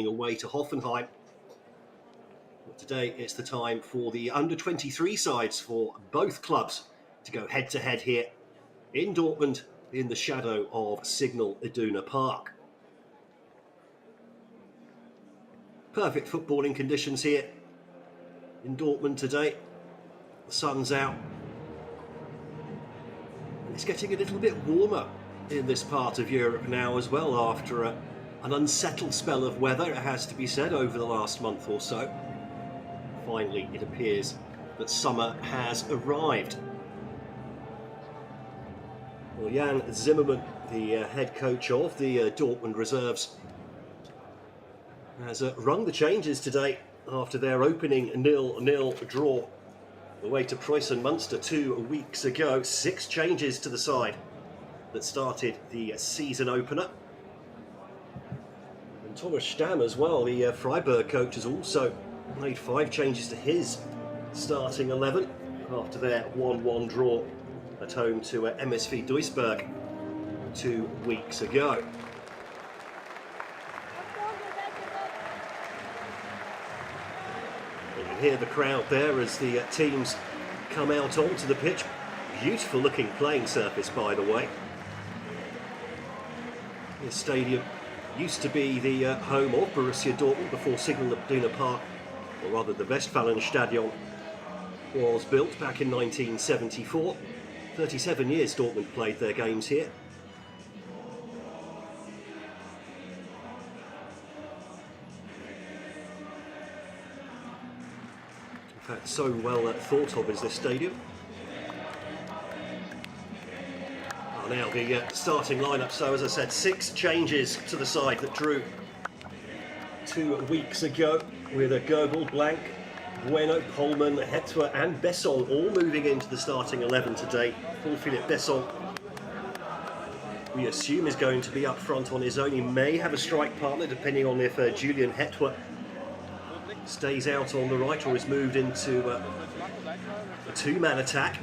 away to Hoffenheim. But today it's the time for the under-23 sides for both clubs to go head-to-head here in Dortmund in the shadow of Signal Iduna Park. Perfect footballing conditions here in Dortmund today. The sun's out. It's getting a little bit warmer in this part of Europe now as well after an unsettled spell of weather, it has to be said, over the last month or so. Finally, it appears that summer has arrived. Well, Jan Zimmermann, the head coach of the Dortmund reserves, has rung the changes today after their opening 0-0 draw away to Preußen Münster 2 weeks ago. 6 changes to the side that started the season opener. And Thomas Stamm as well, the Freiburg coach, has also made 5 changes to his starting 11 after their 1-1 draw at home to MSV Duisburg 2 weeks ago. You can hear the crowd there as the teams come out onto the pitch. Beautiful looking playing surface, by the way. This stadium used to be the home of Borussia Dortmund before Signal Iduna Park, or rather the Westfalenstadion, was built back in 1974. 37 years Dortmund played their games here. In fact, so well thought of is this stadium. Now the starting lineup. So as I said, 6 changes to the side that drew 2 weeks ago, with a Goebel, Blank, Bueno, Polman, Hetwa and Besson all moving into the starting 11 today. Paul-Philippe Besson, we assume, is going to be up front on his own. He may have a strike partner depending on if Julian Hetwa stays out on the right or is moved into a 2-man attack.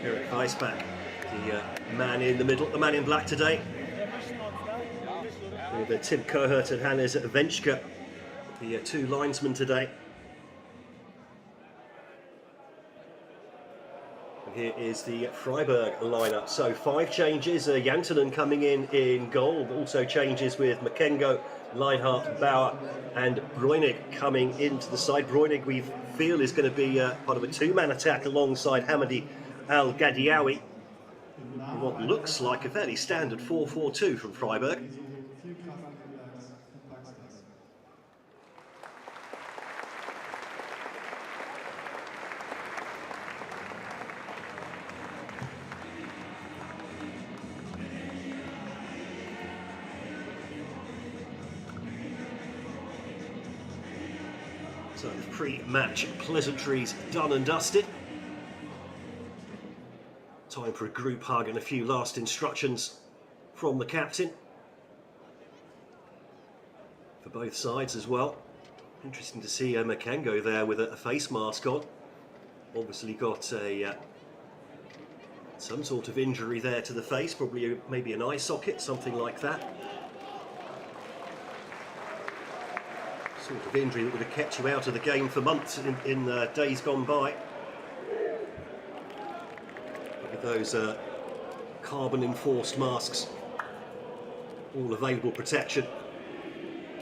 Eric Weisbach, the man in the middle, the man in black today. With Tim Kohert and Hannes Venchka, the 2 linesmen today. And here is the Freiburg lineup. So 5 changes. Jantunen coming in goal. Also changes with Makengo, Leinhardt, Bauer and Breunig coming into the side. Breunig, we feel, is going to be part of a 2-man attack alongside Hamadi Al-Gadiawi. What looks like a fairly standard 4-4-2 from Freiburg. So the pre-match pleasantries done and dusted. Time for a group hug and a few last instructions from the captain. For both sides as well. Interesting to see Makengo there with a face mask on. Obviously got some sort of injury there to the face, probably maybe an eye socket, something like that. Sort of injury that would have kept you out of the game for months in days gone by. With those carbon-enforced masks, all available protection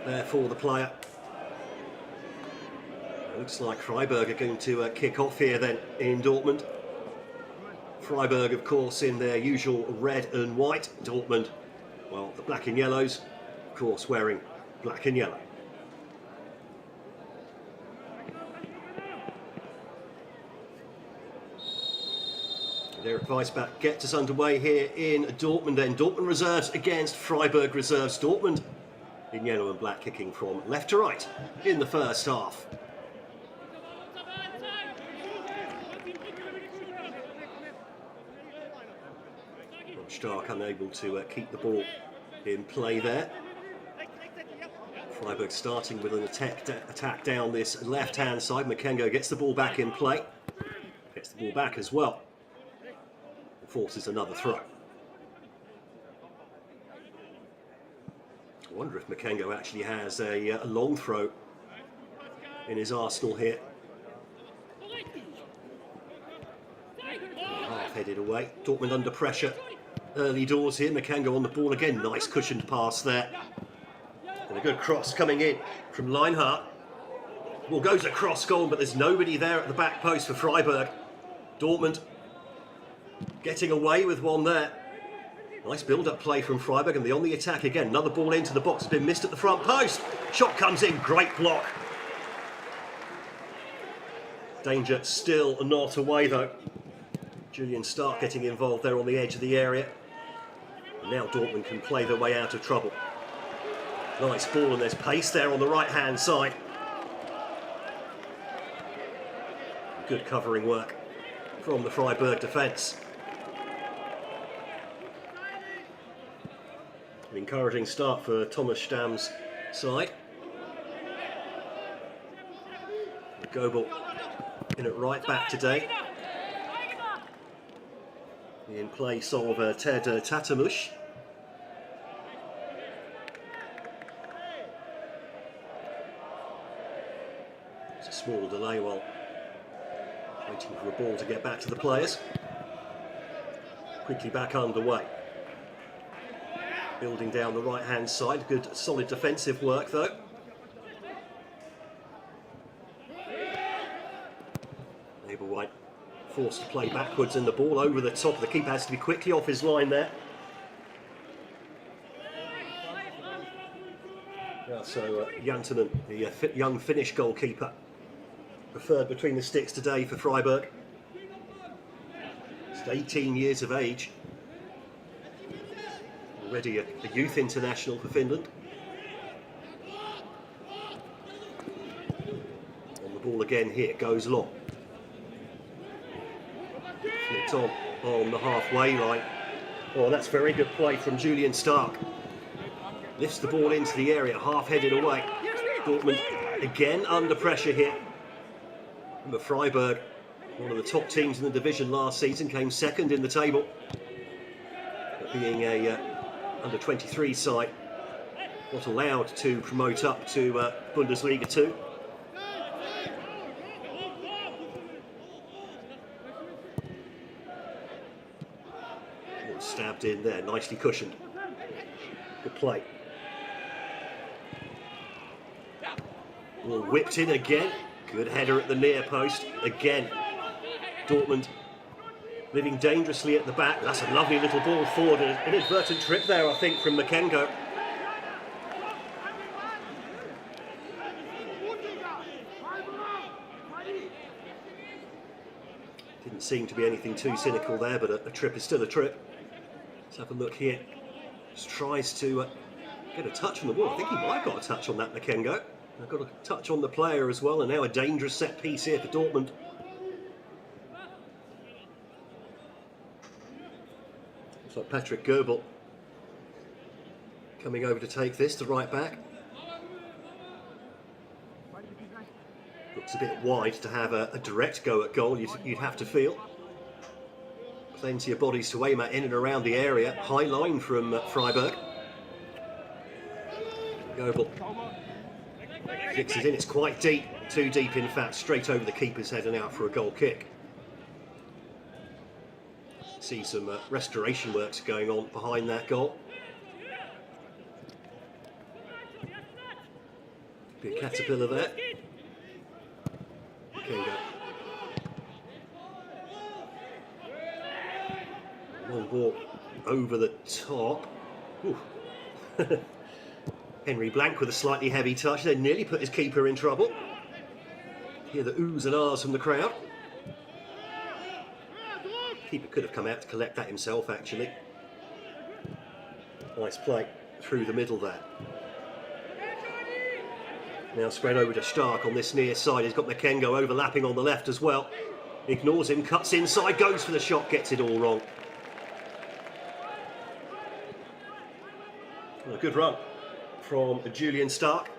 there for the player. Looks like Freiburg are going to kick off here then in Dortmund. Freiburg, of course, in their usual red and white. Dortmund, well, the black and yellows, of course, wearing black and yellow. Eric Weisbach gets us underway here in Dortmund then. Dortmund reserves against Freiburg reserves. Dortmund in yellow and black, kicking from left to right in the first half. Stark unable to keep the ball in play there. Freiburg starting with an attack down this left-hand side. Makengo gets the ball back in play. Gets the ball back as well. Forces another throw. I wonder if Makengo actually has a long throw in his arsenal here. Half-headed away. Dortmund under pressure. Early doors here. Makengo on the ball again. Nice cushioned pass there. And a good cross coming in from Lienhardt. Well, goes across goal, but there's nobody there at the back post for Freiburg. Dortmund getting away with one there. Nice build-up play from Freiburg, and the on the attack again. Another ball into the box has been missed at the front post. Shot comes in, great block. Danger still not away though. Julian Stark getting involved there on the edge of the area. And now Dortmund can play their way out of trouble. Nice ball, and there's pace there on the right-hand side. Good covering work from the Freiburg defence. An encouraging start for Thomas Stamm's side. Goebel in at right back today, in place of Ted Tatamush. It's a small delay while waiting for a ball to get back to the players. Quickly back underway. Building down the right-hand side. Good, solid defensive work, though. White forced to play backwards, and the ball over the top. The keeper has to be quickly off his line there. Yeah, so Jantunen, the young Finnish goalkeeper, preferred between the sticks today for Freiburg. Just 18 years of age. Already a youth international for Finland. On the ball again here, goes long. Flicked on the halfway line. Oh, that's very good play from Julian Stark. Lifts the ball into the area, half-headed away. Dortmund again under pressure here. Remember, Freiburg, one of the top teams in the division last season, came second in the table. But being a under-23 side, not allowed to promote up to Bundesliga 2. Stabbed in there, nicely cushioned. Good play. Ball whipped in again. Good header at the near post. Again, Dortmund living dangerously at the back. That's a lovely little ball forward. An inadvertent trip there, I think, from Makengo. Didn't seem to be anything too cynical there, but a trip is still a trip. Let's have a look here. Just tries to get a touch on the ball. I think he might have got a touch on that, Makengo. I've got a touch on the player as well, and now a dangerous set piece here for Dortmund. Looks like Patrick Goebel coming over to take this to right back. Looks a bit wide to have a direct go at goal, you'd have to feel. Plenty of bodies to aim at in and around the area. High line from Freiburg. Goebel kicks it in, it's quite deep. Too deep, in fact, straight over the keeper's head and out for a goal kick. See some restoration works going on behind that goal. Be a caterpillar there. Makengo. Long ball over the top. Henry Blank with a slightly heavy touch. They nearly put his keeper in trouble. Hear the oohs and ahs from the crowd. Keeper could have come out to collect that himself, actually. Nice play through the middle there. Now spread over to Stark on this near side. He's got Makengo overlapping on the left as well. Ignores him, cuts inside, goes for the shot, gets it all wrong. Well, a good run from Julian Stark.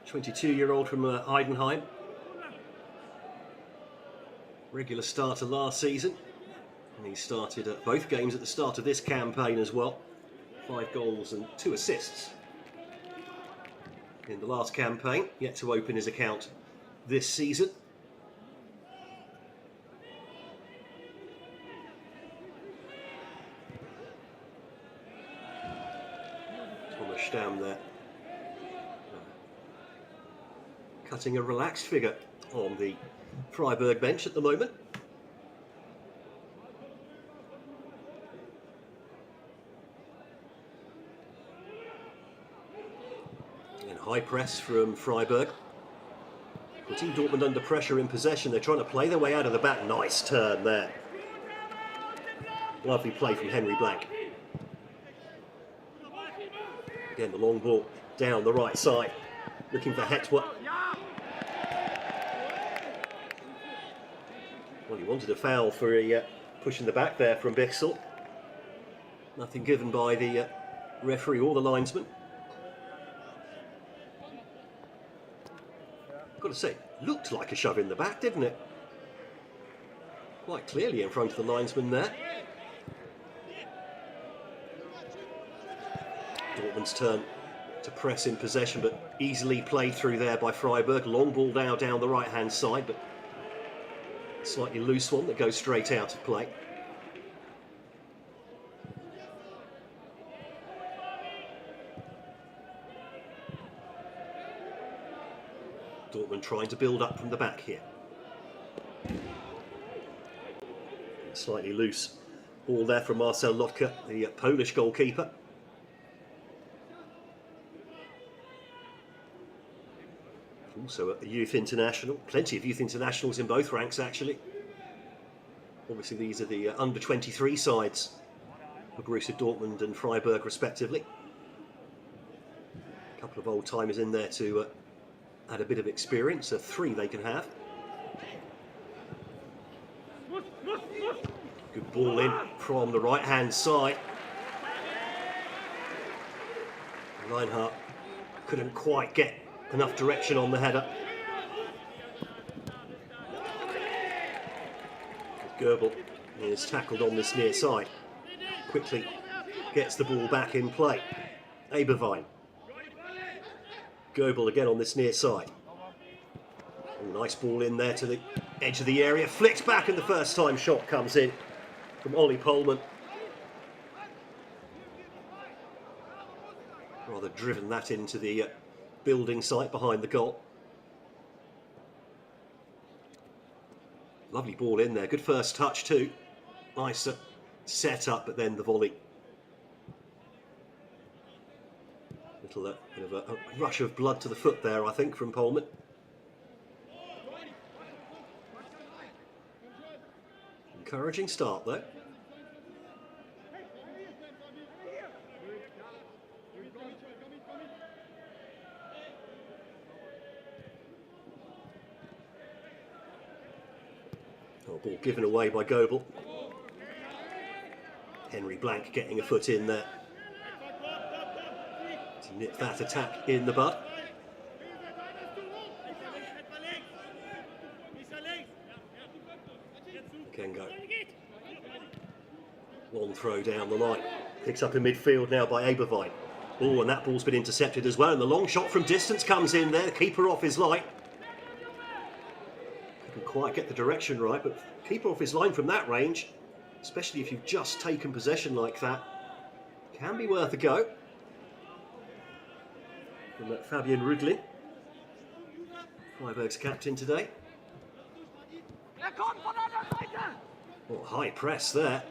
22-year-old from Heidenheim. Regular starter last season. And he started both games at the start of this campaign as well 5 goals and 2 assists in the last campaign, yet to open his account this season. Thomas Stamm there, cutting a relaxed figure on the Freiburg bench at the moment. High press from Freiburg, putting Dortmund under pressure in possession. They're trying to play their way out of the back. Nice turn there. Lovely play from Henry Blank. Again, the long ball down the right side, looking for Hetwa. Well, he wanted a foul for pushing the back there from Bixel. Nothing given by the referee or the linesman. Got to say, looked like a shove in the back, didn't it? Quite clearly in front of the linesman there. Dortmund's turn to press in possession, but easily played through there by Freiburg. Long ball now down the right-hand side, but a slightly loose one that goes straight out of play. Dortmund trying to build up from the back here. Slightly loose ball there from Marcel Lotka, the Polish goalkeeper. Also a youth international. Plenty of youth internationals in both ranks, actually. Obviously, these are the under-23 sides for Borussia Dortmund and Freiburg, respectively. A couple of old-timers in there to add a bit of experience, 3 they can have. Good ball in from the right-hand side. Reinhardt couldn't quite get enough direction on the header. Goebel is tackled on this near side. Quickly gets the ball back in play. Eberwein. Goebel again on this near side. Oh, nice ball in there to the edge of the area. Flicked back and the first time shot comes in from Ollie Pohlmann. Rather driven that into the building site behind the goal. Lovely ball in there. Good first touch too. Nice set up, but then the volley. Little bit of a rush of blood to the foot there, I think, from Pohlmann. Encouraging start, though. Oh, ball given away by Goebel. Henry Blank getting a foot in there to nip that attack in the bud. Kengo. Long throw down the line. Picks up in midfield now by Eberwein. Oh, and that ball's been intercepted as well. And the long shot from distance comes in there. Keeper off his line. Couldn't quite get the direction right, but keeper off his line from that range, especially if you've just taken possession like that, can be worth a go. From Fabian Rüdlin, Freiburg's captain today. Oh, high press there.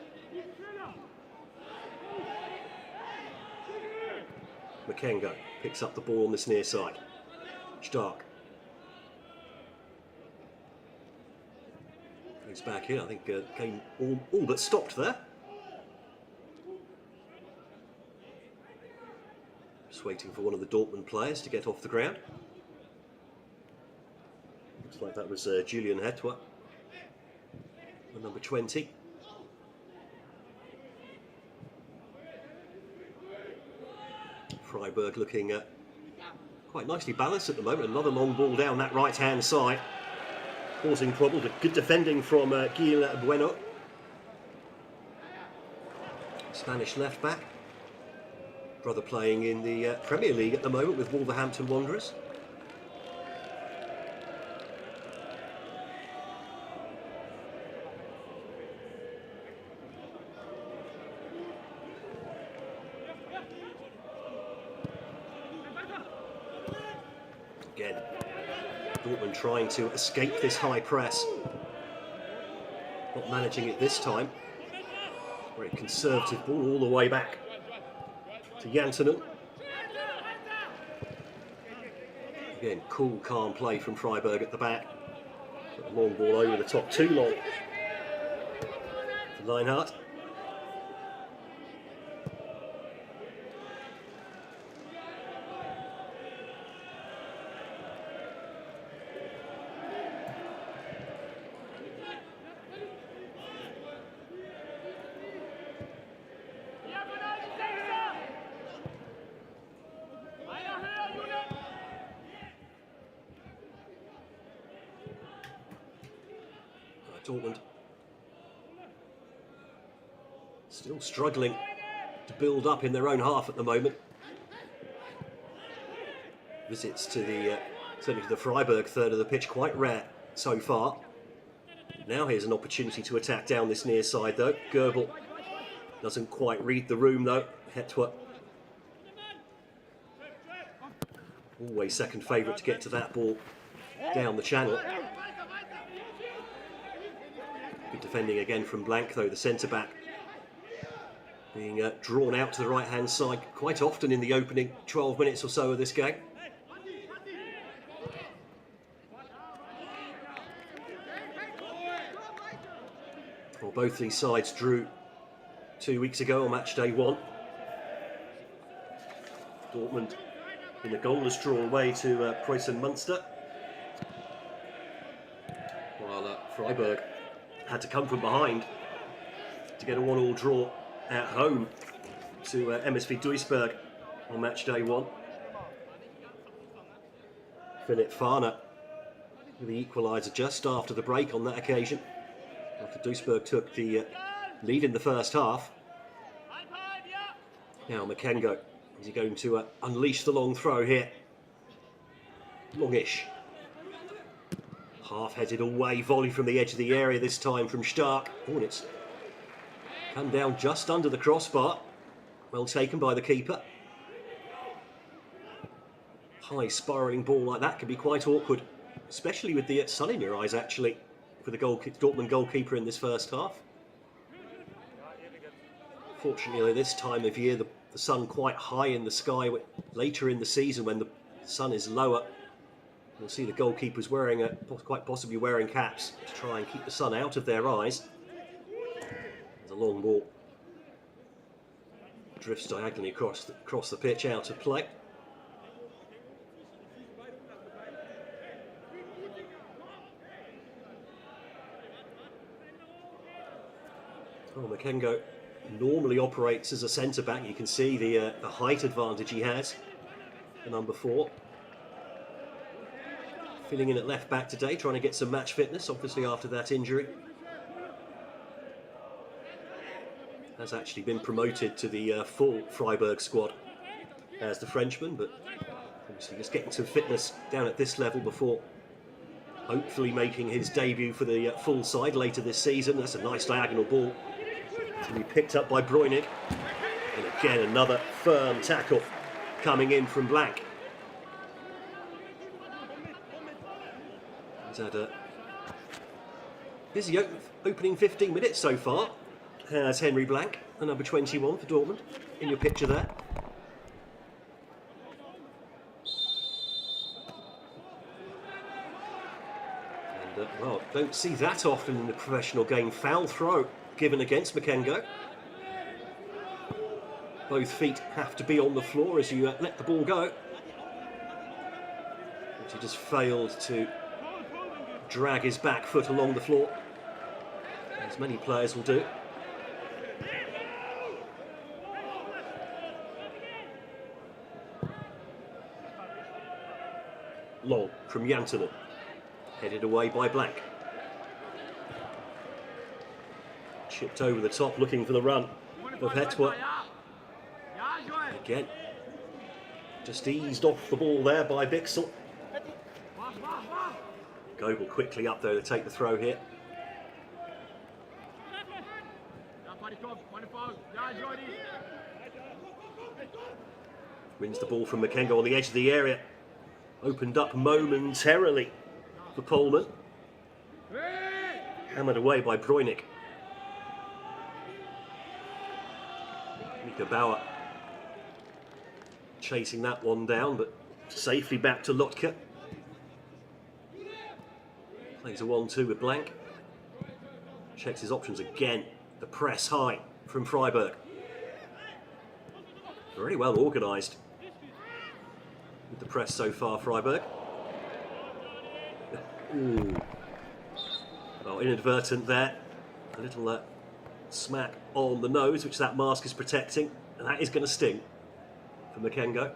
Makengo picks up the ball on this near side. Stark goes back in. I think came all but stopped there. Just waiting for one of the Dortmund players to get off the ground. Looks like that was Julian Hetwa, the number 20. Freiburg looking quite nicely balanced at the moment. Another long ball down that right-hand side, causing trouble. Good defending from Gil Bueno, Spanish left back. brother playing in the Premier League at the moment with Wolverhampton Wanderers. Again, Dortmund trying to escape this high press. Not managing it this time. Very conservative ball all the way back to Janssenen. Again, cool, calm play from Freiburg at the back. But a long ball over the top, too long for Lienhardt. Dortmund still struggling to build up in their own half at the moment. Visits to the certainly to the Freiburg third of the pitch quite rare so far. Now here's an opportunity to attack down this near side though. Goebel doesn't quite read the room though. Hetwa always second favourite to get to that ball down the channel. Good defending again from Blank though, the centre-back being drawn out to the right-hand side quite often in the opening 12 minutes or so of this game. Well, both these sides drew 2 weeks ago on match day 1. Dortmund in a goalless draw away to Preußen Münster, while Freiburg had to come from behind to get a 1-1 draw at home to MSV Duisburg on match day 1. Philipp Fahner with the equaliser just after the break on that occasion, after Duisburg took the lead in the first half. Now Makengo, is he going to unleash the long throw here? Longish. Half-headed away, volley from the edge of the area this time from Stark. Oh, and it's come down just under the crossbar. Well taken by the keeper. High spiralling ball like that can be quite awkward, especially with the sun in your eyes actually, for the Dortmund goalkeeper in this first half. Fortunately, this time of year, the sun quite high in the sky. Later in the season, when the sun is lower, you'll see the goalkeepers wearing, quite possibly wearing caps to try and keep the sun out of their eyes. There's a long ball. Drifts diagonally across the pitch out of play. Oh, Makengo normally operates as a centre-back. You can see the height advantage he has, the number 4. Filling in at left-back today, trying to get some match fitness, obviously after that injury. Has actually been promoted to the full Freiburg squad as the Frenchman, but obviously just getting some fitness down at this level before hopefully making his debut for the full side later this season. That's a nice diagonal ball to be picked up by Breunig. And again, another firm tackle coming in from Blank. He's had a busy opening 15 minutes so far, has Henry Blank, the number 21 for Dortmund, in your picture there. And, well, don't see that often in the professional game. Foul throw given against Makengo. Both feet have to be on the floor as you let the ball go. But he just failed to drag his back foot along the floor, as many players will do. Long from Janssenen, headed away by Blank. Chipped over the top, looking for the run of Hetwa. Again, just eased off the ball there by Bixel. Goebel quickly up there to take the throw here. Wins the ball from Makengo on the edge of the area. Opened up momentarily for Pullman. Hammered away by Breunig. Mika Bauer chasing that one down, but safely back to Lotka. Plays a 1-2 with Blank. Checks his options again. The press high from Freiburg. Very well organised with the press so far, Freiburg. Ooh. Oh, inadvertent there. A little smack on the nose, which that mask is protecting. And that is going to sting for Makengo.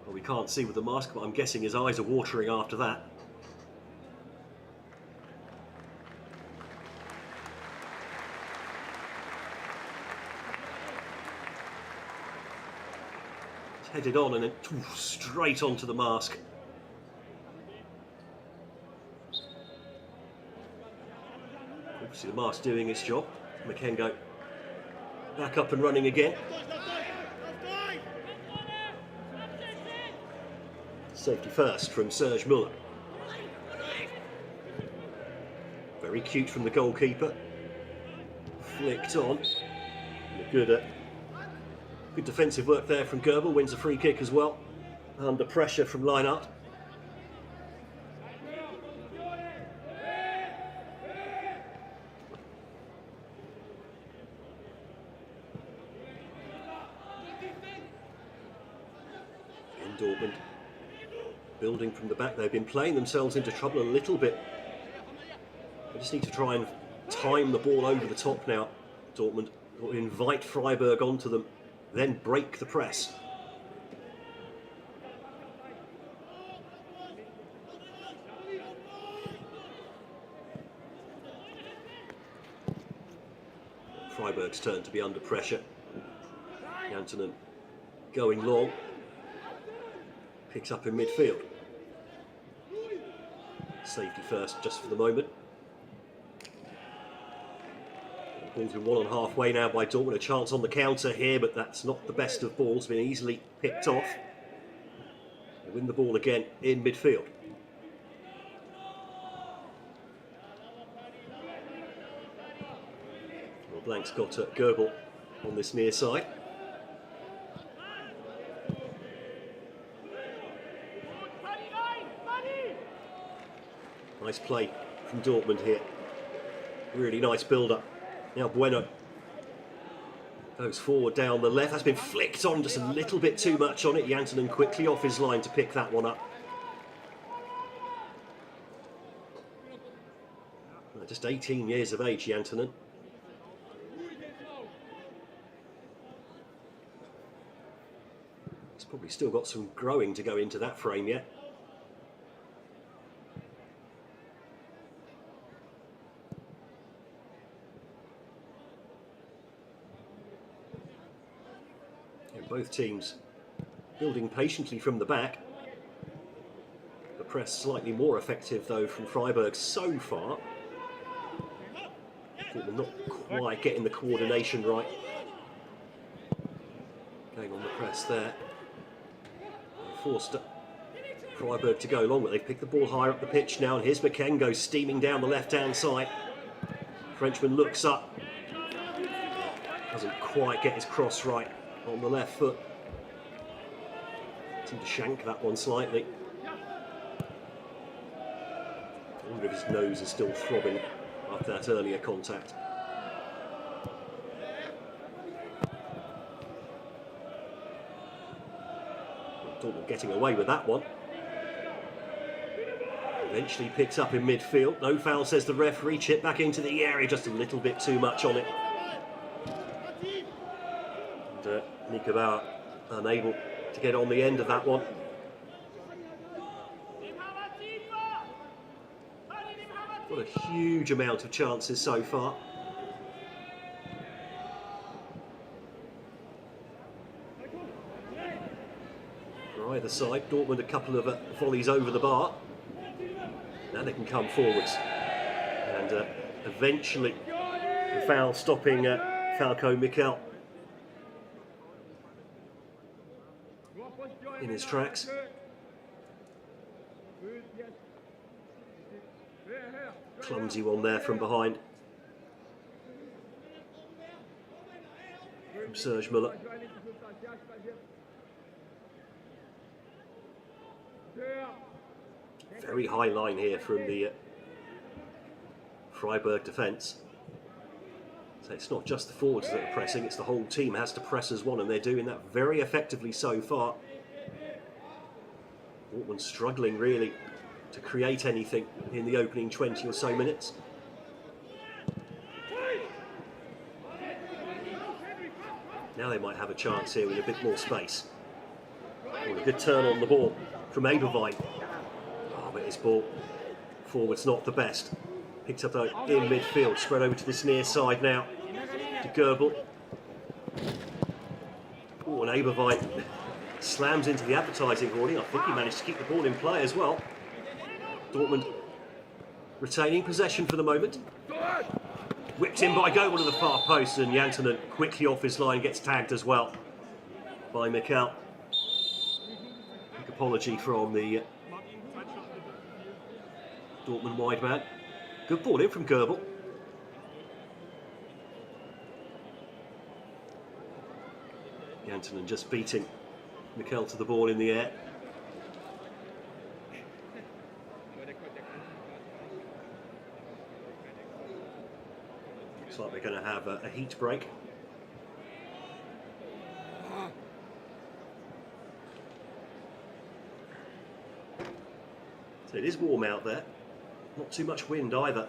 Well, we can't see with the mask, but I'm guessing his eyes are watering after that. Headed on and then straight onto the mask. Obviously the mask doing its job. Makengo back up and running again. Safety first from Serge Muller. Very cute from the goalkeeper. Flicked on. Good defensive work there from Goebel. Wins a free kick as well. Under pressure from Leinart. And Dortmund building from the back. They've been playing themselves into trouble a little bit. They just need to try and time the ball over the top now, Dortmund. Or invite Freiburg onto them. Then break the press. Freiburg's turn to be under pressure. Jantunen going long. Picks up in midfield. Safety first just for the moment. Ball's been won on halfway now by Dortmund. A chance on the counter here, but that's not the best of balls. Been easily picked off. They win the ball again in midfield. Well, Blank's got Goebel on this near side. Nice play from Dortmund here. Really nice build-up. Now Bueno goes forward down the left. That's been flicked on just a little bit too much on it. Jantunen quickly off his line to pick that one up. Just 18 years of age, Jantunen. He's probably still got some growing to go into that frame yet. Both teams building patiently from the back. The press slightly more effective though from Freiburg so far. I think they're not quite getting the coordination right. Going on the press there. Forced Freiburg to go long, but they've picked the ball higher up the pitch now, and here's Makengo steaming down the left-hand side. Frenchman looks up. Doesn't quite get his cross right on the left foot. Seemed to shank that one slightly. I wonder if his nose is still throbbing after that earlier contact. Dortmund getting away with that one. Eventually picked up in midfield. No foul, says the referee. Chip back into the area, just a little bit too much on it. And Mika Bauer unable to get on the end of that one. What a huge amount of chances so far. either side. Dortmund a couple of volleys over the bar. Now they can come forwards. And eventually the foul stopping Falco Mikel in his tracks. Clumsy one there from behind from Serge Müller. Very high line here from the Freiburg defence. So it's not just the forwards that are pressing, it's the whole team has to press as one, and they're doing that very effectively so far. Dortmund struggling really to create anything in the opening 20 or so minutes. Now they might have a chance here with a bit more space. Oh, a good turn on the ball from Eberwein. Oh, but his ball forward's not the best. Picked up though in midfield, spread over to this near side now to Goebel. Oh, and Eberwein slams into the advertising hoarding. I think he managed to keep the ball in play as well. Dortmund retaining possession for the moment. Whipped in by Goebel to the far post, and Jantunen quickly off his line, gets tagged as well by Mikel. Quick apology from the Dortmund wide man. Good ball in from Goebel. Jantunen just beating Mikel to the ball in the air. Looks like we're going to have a heat break. So it is warm out there. Not too much wind either,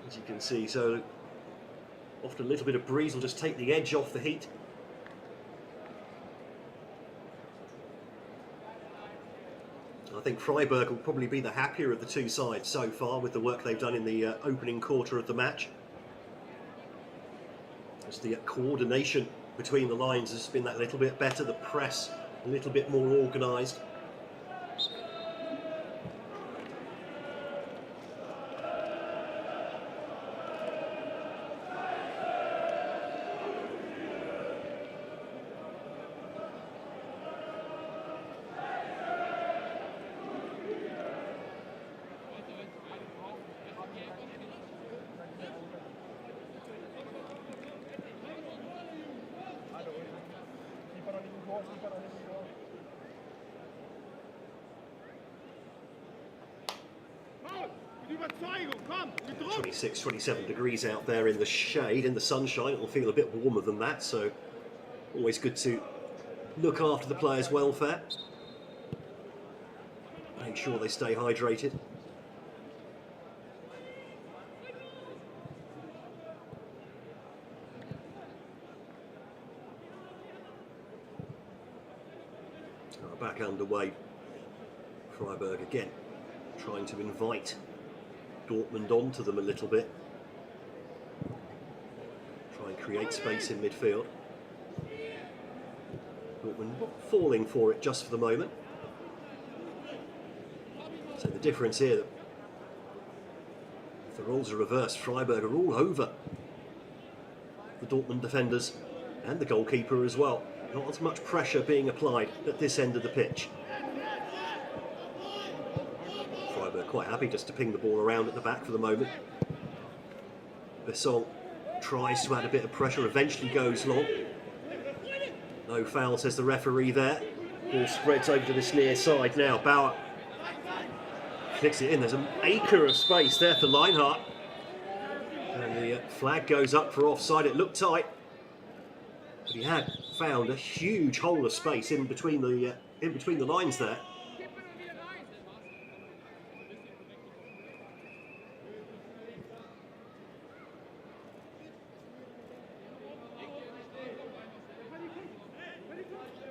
as you can see. So often a little bit of breeze will just take the edge off the heat. I think Freiburg will probably be the happier of the two sides so far with the work they've done in the opening quarter of the match. As the coordination between the lines has been that little bit better, the press a little bit more organised. Komm, 26, 27 degrees out there in the shade, in the sunshine. It'll feel a bit warmer than that, so always good to look after the players' welfare. Make sure they stay hydrated. Back underway. Freiburg again trying to invite Dortmund onto them a little bit. Try and create space in midfield. Dortmund falling for it just for the moment. So the difference here, if the roles are reversed, Freiburg are all over the Dortmund defenders and the goalkeeper as well. Not as much pressure being applied at this end of the pitch. Freiburg quite happy just to ping the ball around at the back for the moment. Besson tries to add a bit of pressure, eventually goes long. No foul, says the referee there. Ball spreads over to this near side now. Bauer flicks it in. There's an acre of space there for Lienhart. And the flag goes up for offside. It looked tight, but he had found a huge hole of space in between the lines there.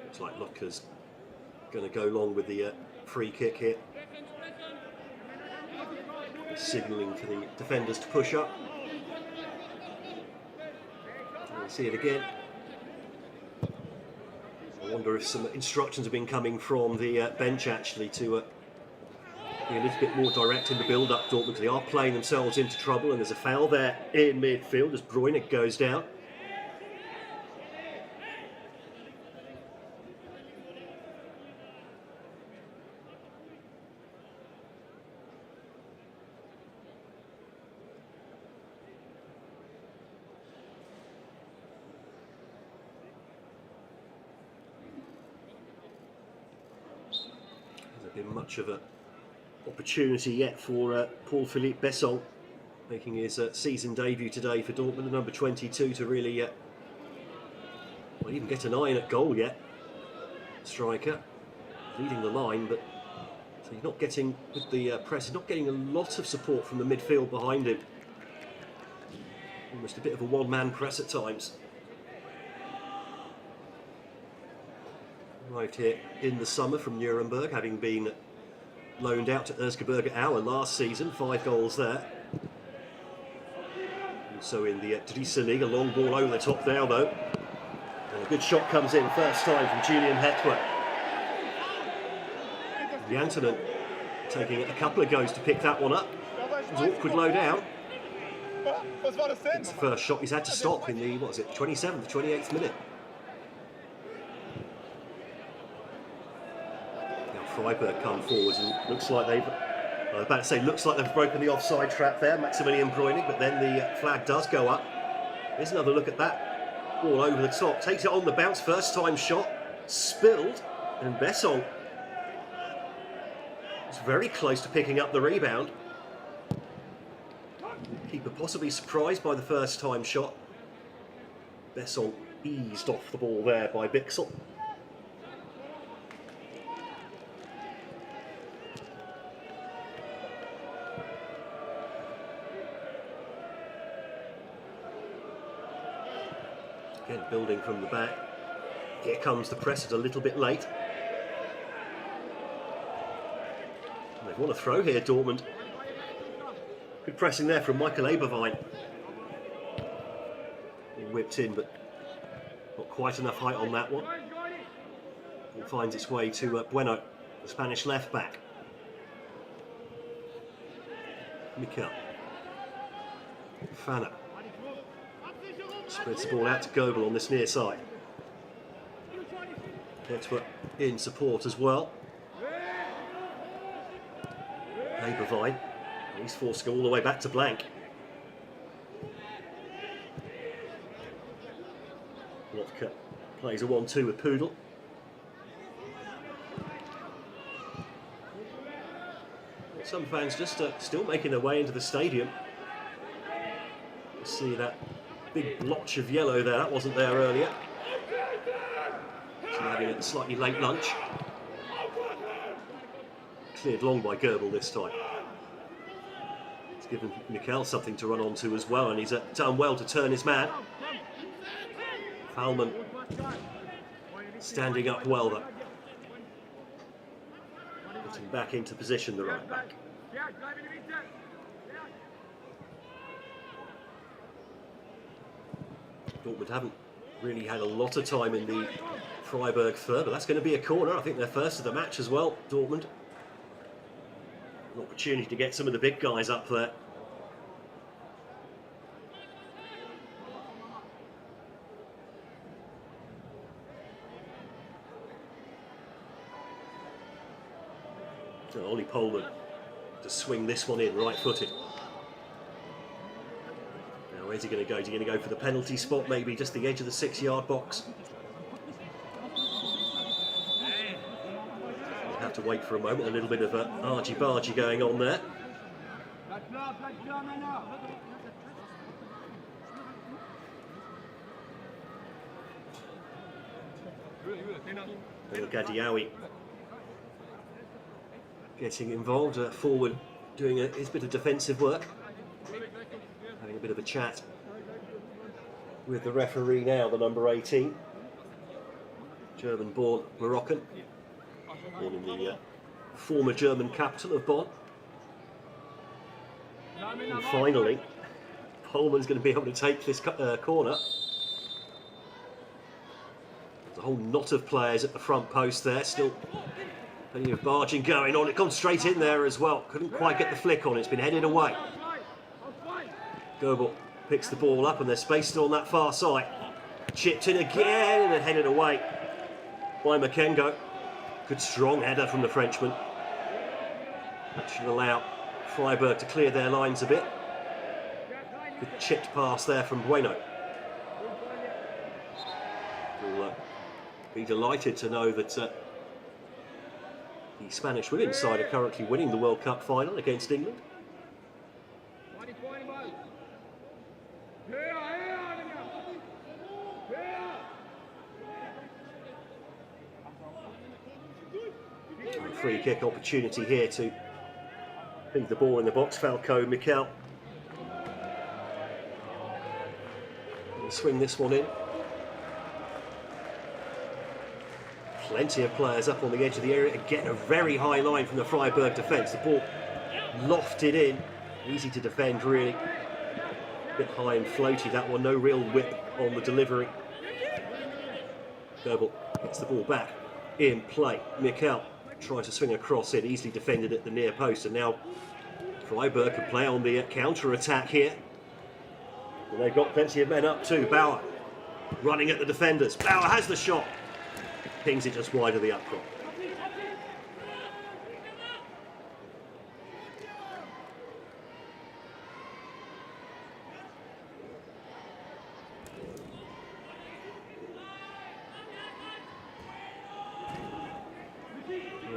Looks like Locker's going to go long with the free kick here. Signalling for the defenders to push up. And we see it again. wonder if some instructions have been coming from the bench actually to be a little bit more direct in the build-up, Dortmund, because they are playing themselves into trouble, and there's a foul there in midfield as Bruyne goes down. Hasn't been much of an opportunity yet for Paul-Philippe Besson, making his season debut today for Dortmund, the number 22, to really well, even get an eye in at goal yet. Striker leading the line, but so he's not getting, with the press, he's not getting a lot of support from the midfield behind him. Almost a bit of a one-man press at times. Arrived here in the summer from Nuremberg, having been loaned out to Erzgebirge Aue last season, 5 goals there. Also in the Dresden League, a long ball over the top there though. And a good shot comes in, first time from Julian Hetwer. Jantunen taking a couple of goes to pick that one up. It was awkward low down. It's the first shot he's had to stop in the, what was it, 27th, 28th minute. Freiburg come forwards and looks like they've, I was about to say, looks like they've broken the offside trap there, Maximilian Bruyne, but then the flag does go up. Here's another look at that. Ball over the top, takes it on the bounce, first time shot, spilled, and Besson is very close to picking up the rebound. Keeper possibly surprised by the first time shot. Besson eased off the ball there by Bixel. Again, building from the back. Here comes the press, it's a little bit late. They want to throw here, Dortmund. Good pressing there from Michael Eberwein. Whipped in, but not quite enough height on that one. It finds its way to Bueno, the Spanish left back. Mikel. Fana. Spreads the ball out to Goebel on this near side. Hetwer in support as well. Eberwein. He's forced to go all the way back to blank. Lotka plays a 1-2 with Pudel. Some fans just still making their way into the stadium. You see that big blotch of yellow there, that wasn't there earlier. So having a slightly late lunch. Cleared long by Goebel this time. It's given Mikel something to run onto as well, and he's done well to turn his man. Falman standing up well though. Getting back into position, the right back. Dortmund haven't really had a lot of time in the Freiburg third, but that's going to be a corner. I think they're first of the match as well, Dortmund. An opportunity to get some of the big guys up there. So Ollie Pohlmann to swing this one in, right-footed. Now where's he going to go? Is he going to go for the penalty spot, maybe just the edge of the 6-yard box? We'll have to wait for a moment, a little bit of argy-bargy going on there. Gadiaoui getting involved, forward doing his bit of defensive work, having a bit of a chat with the referee now, the number 18, German-born Moroccan, born in the former German capital of Bonn. And finally, Pohlmann's going to be able to take this corner. a whole knot of players at the front post there, still plenty of barging going on. It gone straight in there as well. Couldn't quite get the flick on. It's been headed away. Goebel picks the ball up and there's space still on that far side. Chipped in again and then headed away by Makengo. Good strong header from the Frenchman. That should allow Freiburg to clear their lines a bit. Good chipped pass there from Bueno. We'll be delighted to know that the Spanish women's side are currently winning the World Cup final against England. Free kick opportunity here to leave the ball in the box. Falco Mikel. Swing this one in. Plenty of players up on the edge of the area. Again, a very high line from the Freiburg defence. The ball lofted in. Easy to defend, really. A bit high and floaty, that one. No real whip on the delivery. Goebel gets the ball back in play. Mikel tries to swing across it, easily defended at the near post, and now Freiburg can play on the counter-attack here. And they've got plenty of men up too. Bauer running at the defenders. Bauer has the shot. Pings it just wide of the upcross.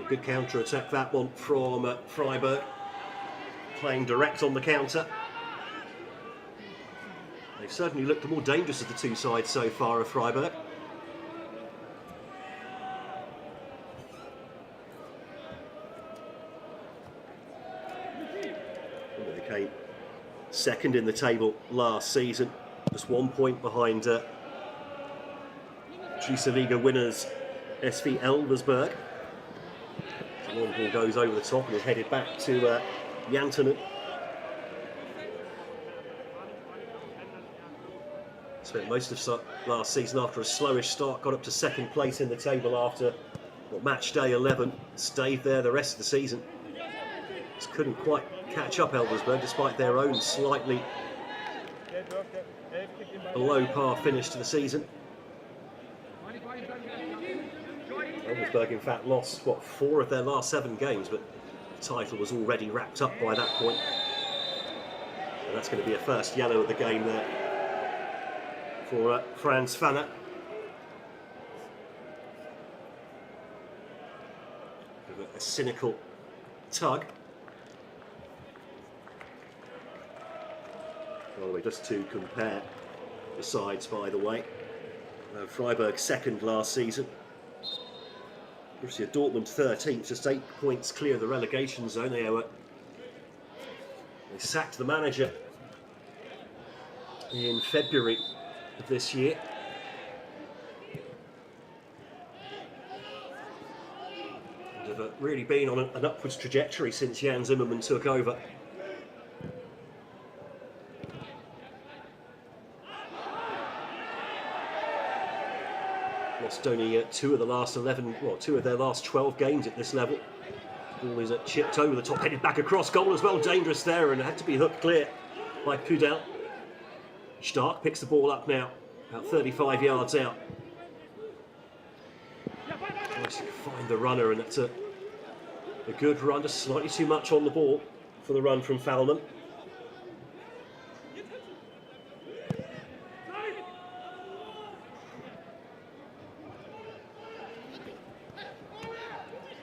Good counter-attack that one from Freiburg. Playing direct on the counter. They've certainly looked the more dangerous of the two sides so far of Freiburg. They came second in the table last season. Just 1 point behind Liga winners SV Elversberg. The long ball goes over the top and is headed back to Jantunen. Spent most of last season after a slowish start, got up to second place in the table after match day 11, stayed there the rest of the season. Just couldn't quite catch up Elversberg despite their own slightly below par finish to the season. Elversberg, in fact, lost, 4 of their last 7 games, but the title was already wrapped up by that point. And that's going to be a first yellow of the game there for Franz Fanner. A cynical tug. By the way, just to compare the sides, by the way. Freiburg second last season. Borussia Dortmund 13th, just 8 points clear of the relegation zone. They sacked the manager in February of this year. And have really been on an upwards trajectory since Jan Zimmermann took over. Lost only 2 of the last 11, 2 of their last 12 games at this level. Ball is chipped over the top, headed back across goal as well. Dangerous there, and had to be hooked clear by Pudel. Stark picks the ball up now, about 35 yards out. Tries to find the runner, and it's a good run, just slightly too much on the ball for the run from Fallman.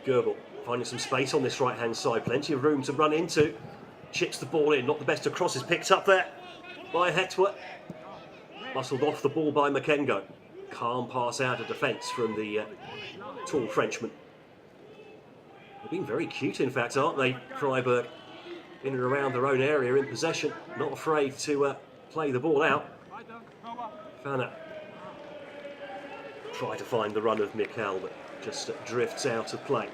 Goebel finding some space on this right-hand side, plenty of room to run into. Chips the ball in, not the best of crosses, picked up there by Hetwer. Muscled off the ball by Makengo. Calm pass out of defence from the tall Frenchman. They've been very cute, in fact, aren't they, Freiburg? In and around their own area, in possession, not afraid to play the ball out. Fanner try to find the run of Mikel, but just drifts out of play.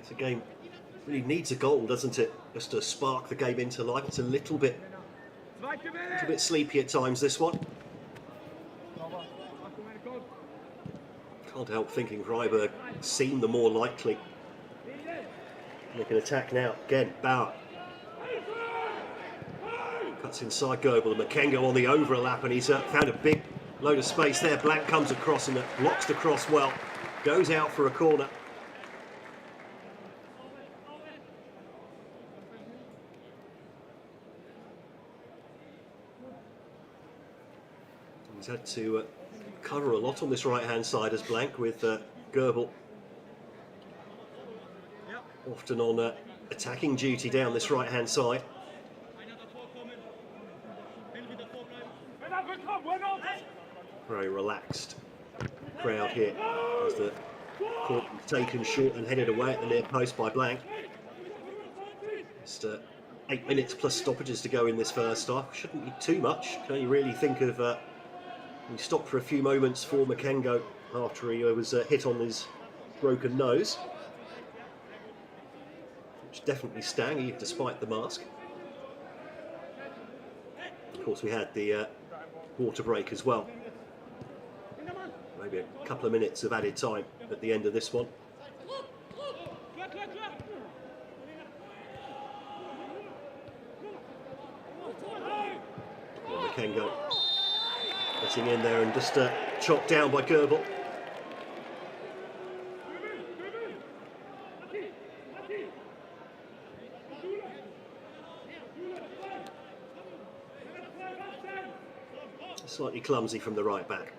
It's a game really needs a goal, doesn't it? Just to spark the game into life. It's a little bit sleepy at times, this one. Can't help thinking Freiburg seem the more likely. They can attack now. Again, Bauer. Cuts inside Goebel and Makengo on the overlap, and he's found a big load of space there. Blank comes across and blocks the cross well. Goes out for a corner. He's had to cover a lot on this right-hand side as Blank, with Goebel often on attacking duty down this right-hand side. Very relaxed crowd here as the court taken short and headed away at the near post by Blank. Just 8 minutes plus stoppages to go in this first half. Shouldn't be too much. Can you really think of... he stopped for a few moments for Makengo after he was hit on his broken nose, which definitely stung, despite the mask. Of course, we had the water break as well. Maybe a couple of minutes of added time at the end of this one. And Makengo getting in there and just chopped down by Goebel. Slightly clumsy from the right back.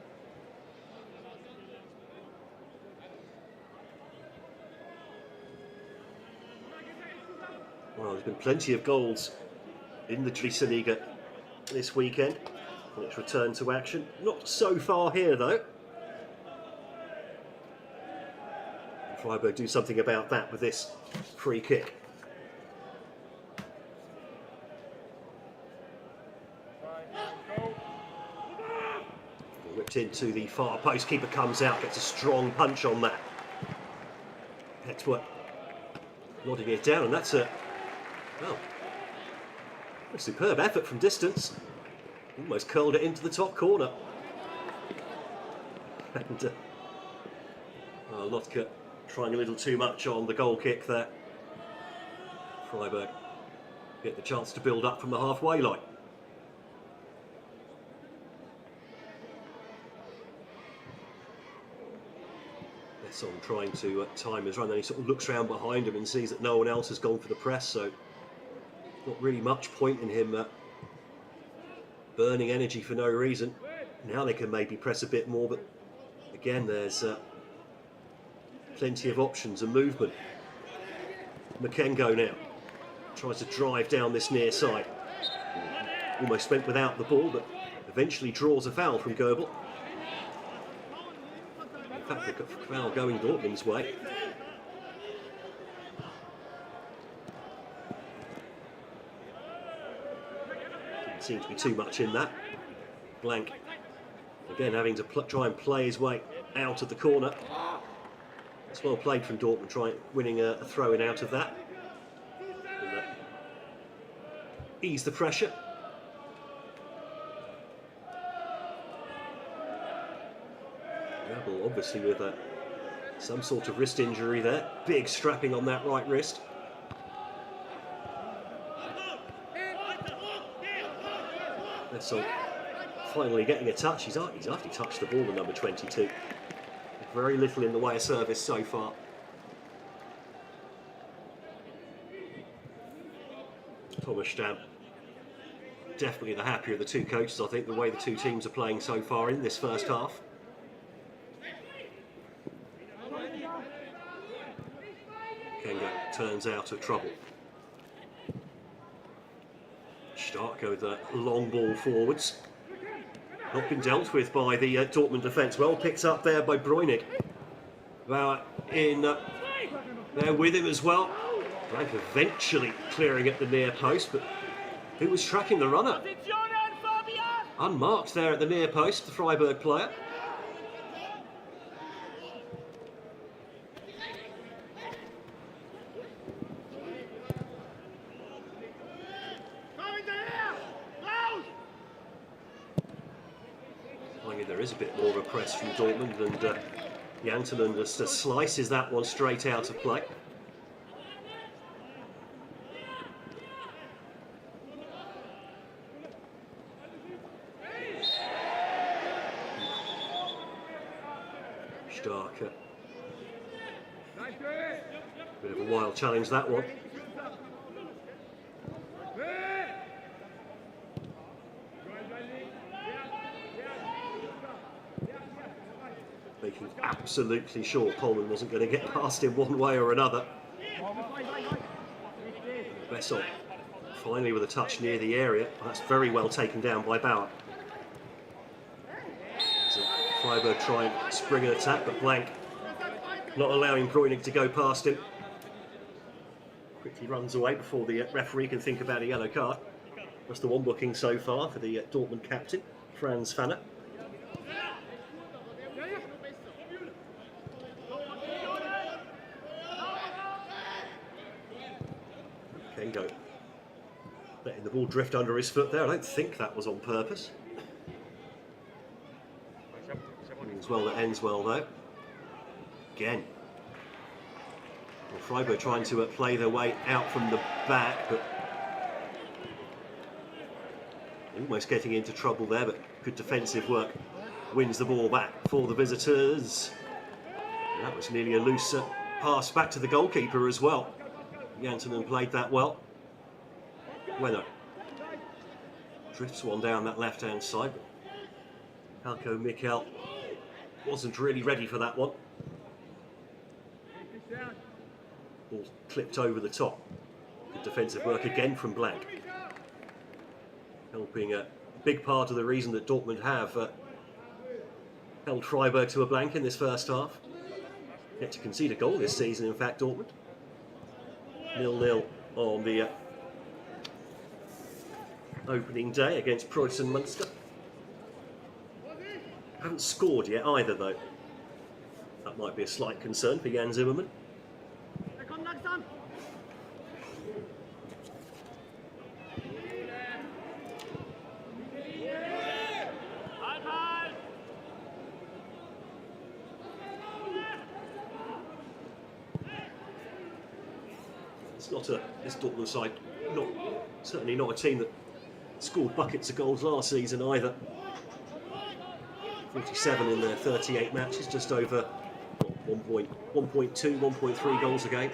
Well, there's been plenty of goals in the Liga this weekend on its return to action. Not so far here, though. Freiburg do something about that with this free kick. Whipped into the far post, keeper comes out, gets a strong punch on that. Petworth nodding it down, and that's a superb effort from distance. Almost curled it into the top corner. And Lotka trying a little too much on the goal kick there. Freiburg get the chance to build up from the halfway line. Besson trying to time his run, then he sort of looks around behind him and sees that no one else has gone for the press, so not really much point in him burning energy for no reason. Now they can maybe press a bit more, but again there's plenty of options and movement. Makengo now tries to drive down this near side. Almost went without the ball, but eventually draws a foul from Goebel. In fact, they've got a foul going Dortmund's way. Didn't seem to be too much in that. Blank again having to try and play his way out of the corner. It's well played from Dortmund, winning a throw-in out of that. And, ease the pressure. Rebel obviously with some sort of wrist injury there. Big strapping on that right wrist. So finally getting a touch. He's hardly touched the ball, the number 22. Very little in the way of service so far. Thomas Stamm, definitely the happier of the two coaches, I think, the way the two teams are playing so far in this first half. Kengo turns out of trouble. Stark go with a long ball forwards. Not been dealt with by the Dortmund defence. Well picked up there by Breunig. Bauer in there with him as well. Blank eventually clearing at the near post, but who was tracking the runner? Unmarked there at the near post, the Freiburg player. is a bit more of a press from Dortmund, and Jantunen just slices that one straight out of play. Starker. Bit of a wild challenge, that one. Making absolutely sure Coleman wasn't going to get past him one way or another. Besson finally with a touch near the area. That's very well taken down by Bauer. Freiburg try and spring an attack, but Blank not allowing Bruynig to go past him. Quickly runs away before the referee can think about a yellow card. That's the one booking so far for the Dortmund captain, Franz Fanner. Kengo letting the ball drift under his foot there. I don't think that was on purpose. As well, that ends well though. Again. Well, Freiburg trying to play their way out from the back, but almost getting into trouble there, but good defensive work. Wins the ball back for the visitors. And that was nearly a loose pass back to the goalkeeper as well. Jantunen played that well. Bueno drifts one down that left-hand side. Halko Mikel wasn't really ready for that one. Ball clipped over the top. Good defensive work again from Blank. Helping a big part of the reason that Dortmund have held Freiburg to a blank in this first half. Yet to concede a goal this season, in fact, Dortmund. 0-0 on the opening day against Preußen Münster. Haven't scored yet either, though. That might be a slight concern for Jan Zimmermann. It's not this Dortmund side, certainly not a team that scored buckets of goals last season either. 47 in their 38 matches, just over 1.2, 1.3 goals a game.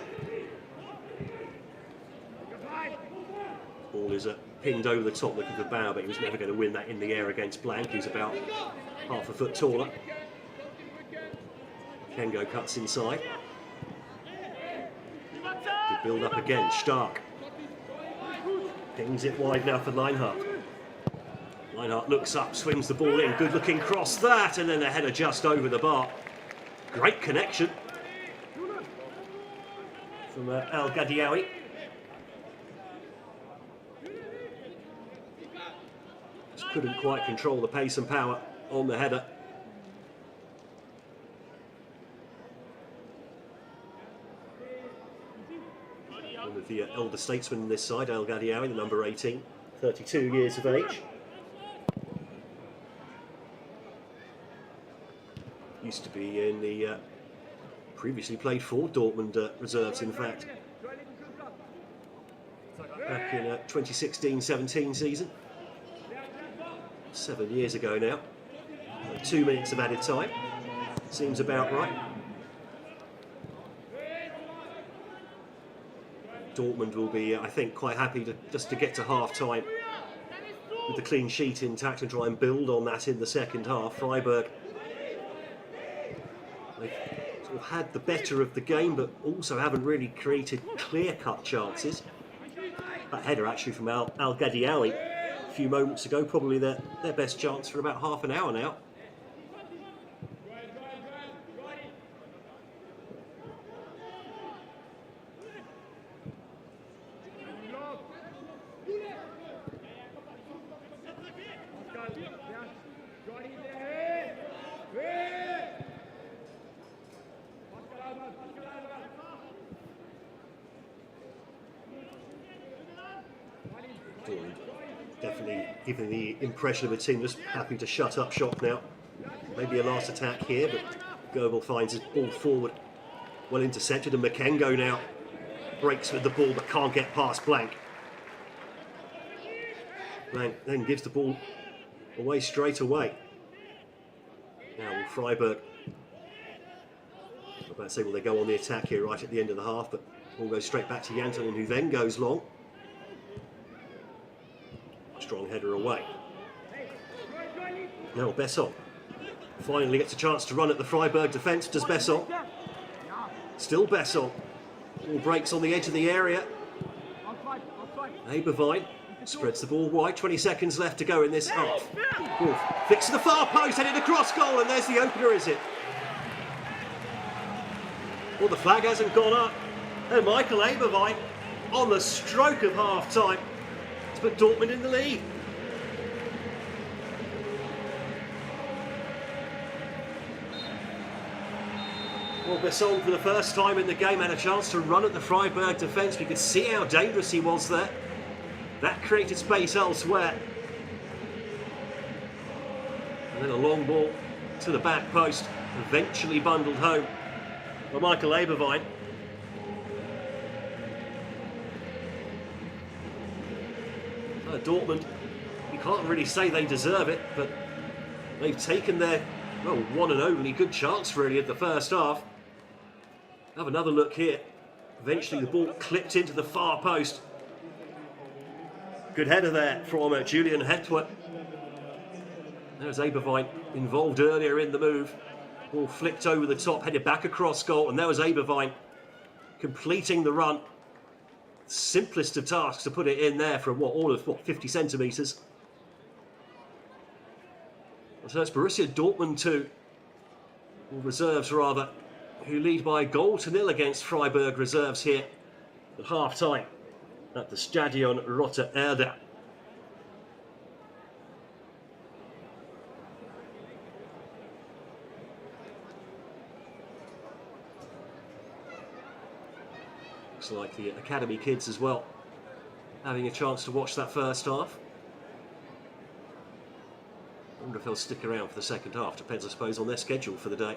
Ball is pinged over the top looking for Bauer, but he was never going to win that in the air against Blank, who's about half a foot taller. Kengo cuts inside. Good build up again, Stark. Pings it wide now for Lienhart. Lienhart looks up, swings the ball in, good looking cross that, and then a header just over the bar. Great connection from El Gadiawi. Just couldn't quite control the pace and power on the header. One of the elder statesmen on this side, El Gadiawi, the number 18, 32 years of age. Used to be in the previously played for Dortmund reserves, in fact, back in 2016-17 season, 7 years ago now. 2 minutes of added time, seems about right. Dortmund will be, I think, quite happy just to get to half-time with the clean sheet intact and try and build on that in the second half. Freiburg, they've sort of had the better of the game, but also haven't really created clear-cut chances. That header actually from El Gadiawi a few moments ago, probably their best chance for about half an hour now. Definitely giving the impression of a team just happy to shut up shop now. maybe a last attack here, but Goebel finds his ball forward. Well intercepted, and Makengo now breaks with the ball but can't get past Blank. Blank then gives the ball away straight away. Now will Freiburg, I'm about to say, will they go on the attack here right at the end of the half, but ball goes straight back to Jantonen, who then goes long. Strong header away. Now Besson finally gets a chance to run at the Freiburg defence. Does Besson? Still Besson. Ball breaks on the edge of the area. Eberwein spreads the ball wide. 20 seconds left to go in this half. Flicks to the far post, headed across goal, and there's the opener, is it? Well, the flag hasn't gone up. And Michael Eberwein on the stroke of half time to put Dortmund in the lead. Well, Besson for the first time in the game had a chance to run at the Freiburg defence. We could see how dangerous he was there. That created space elsewhere. And then a long ball to the back post, eventually bundled home by Michael Eberwein. Dortmund, you can't really say they deserve it, but they've taken their, well, one and only good chance really at the first half. Have another look here. Eventually the ball clipped into the far post. Good header there from Julian Hetwa. There's Eberwein involved earlier in the move. Ball flicked over the top, headed back across goal, and there was Eberwein completing the run. Simplest of tasks to put it in there from all of 50 centimetres. So it's Borussia Dortmund 2, or reserves rather, who lead by a goal to nil against Freiburg reserves here at half time at the Stadion Rote Erde. Looks like the academy kids as well having a chance to watch that first half. I wonder if they'll stick around for the second half. Depends, I suppose, on their schedule for the day.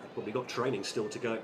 They've probably got training still to go.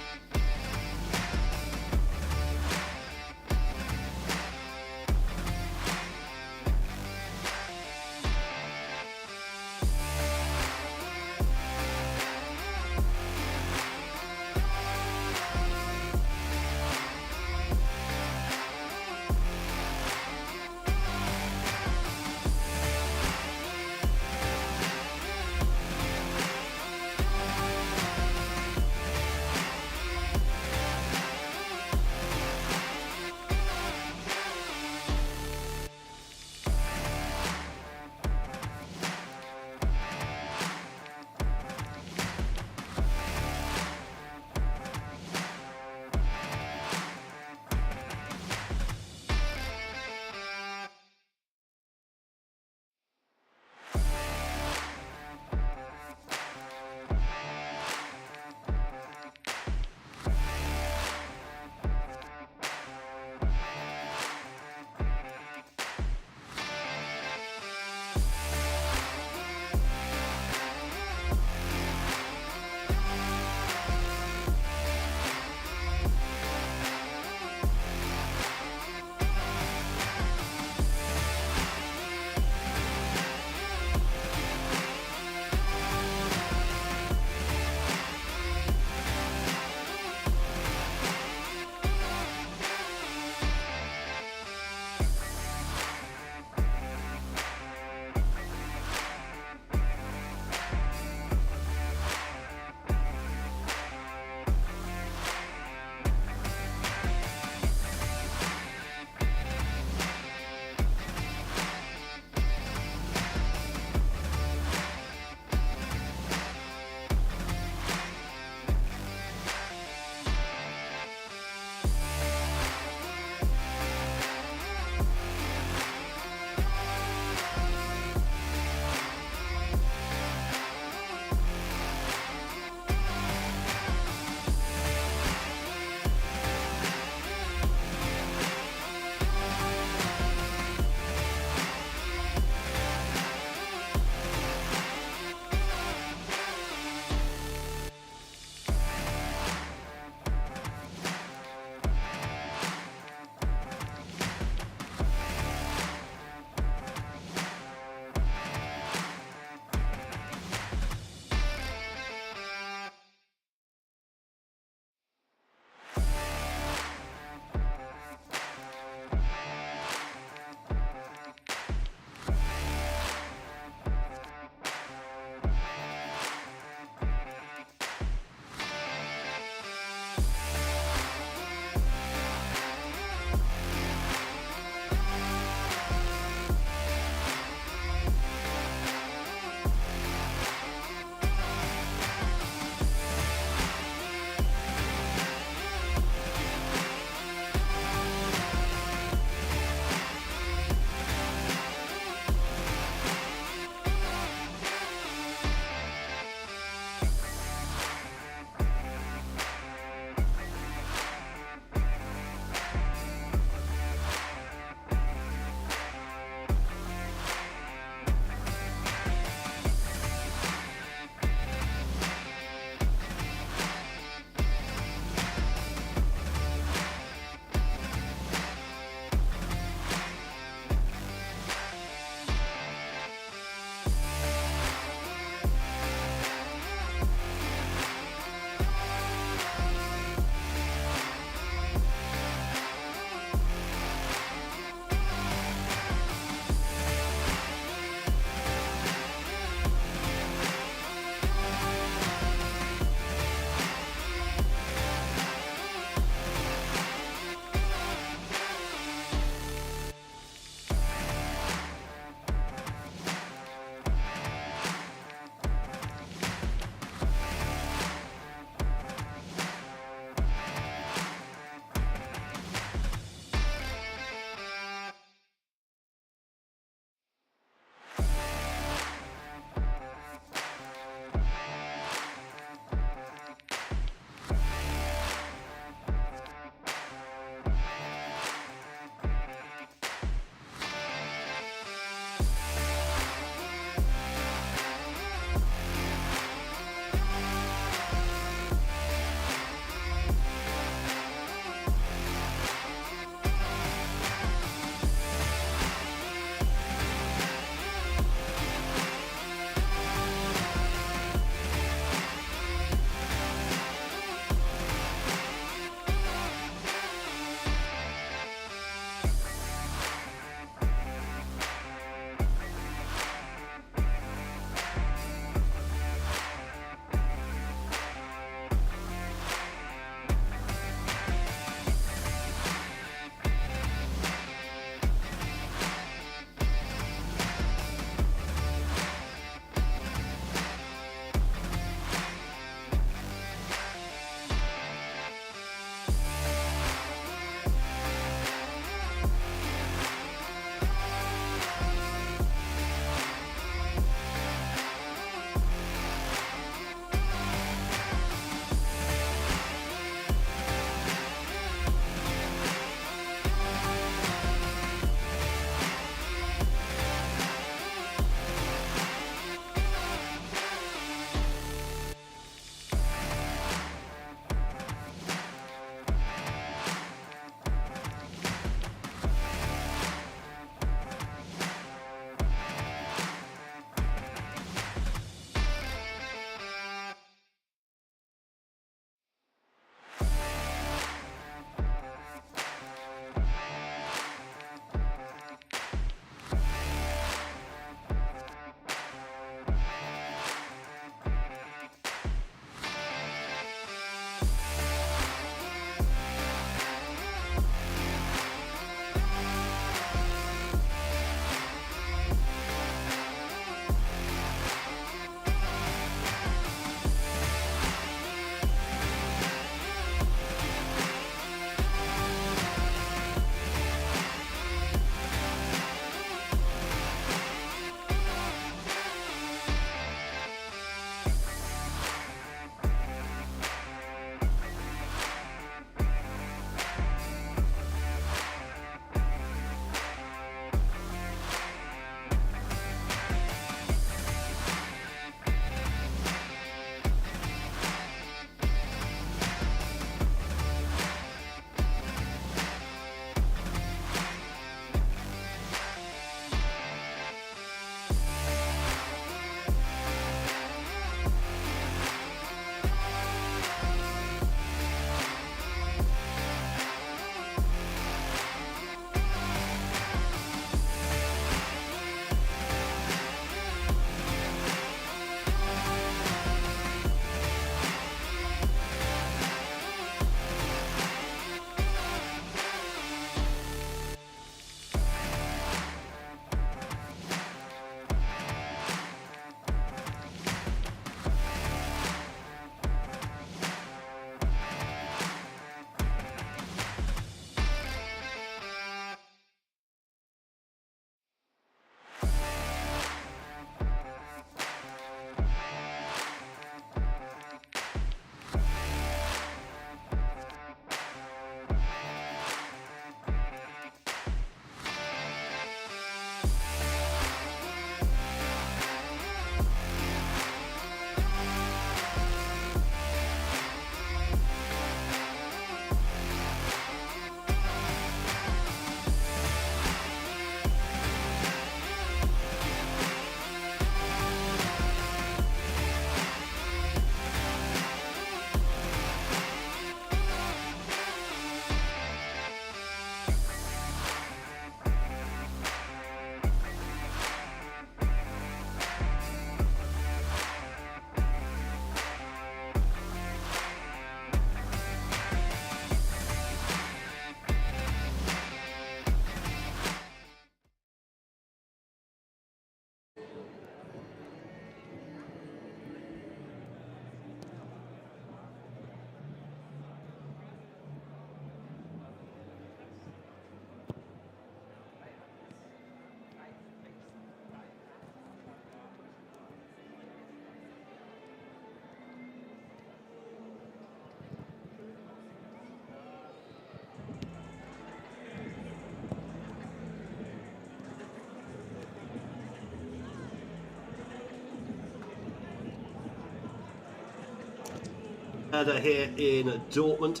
Here in Dortmund.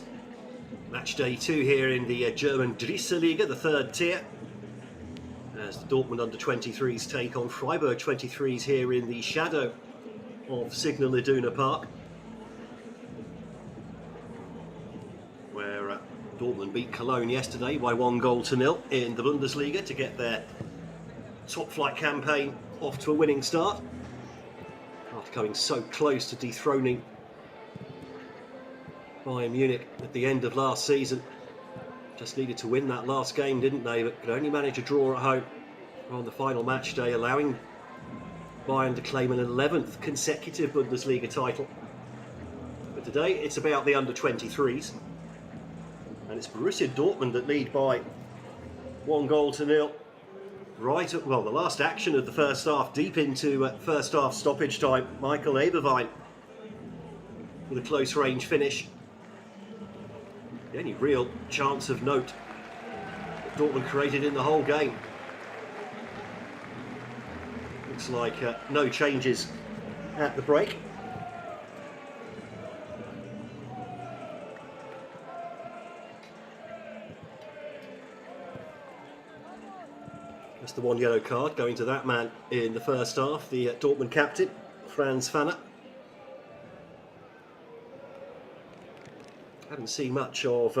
Match day 2 here in the German Liga, the third tier. As the Dortmund under-23s take on Freiburg 23s here in the shadow of Signal Iduna Park, where Dortmund beat Cologne yesterday by 1-0 in the Bundesliga to get their top-flight campaign off to a winning start, after coming so close to dethroning Bayern Munich at the end of last season. Just needed to win that last game, didn't they? But could only manage a draw at home on the final match day, allowing Bayern to claim an 11th consecutive Bundesliga title. But today it's about the under-23s, and it's Borussia Dortmund that lead by 1-0. Right at, well, the last action of the first half, deep into first half stoppage time. Michael Eberwein with a close range finish. The only real chance of note that Dortmund created in the whole game. Looks like no changes at the break. Just the one yellow card going to that man in the first half, the Dortmund captain, Franz Fanner. Haven't seen much of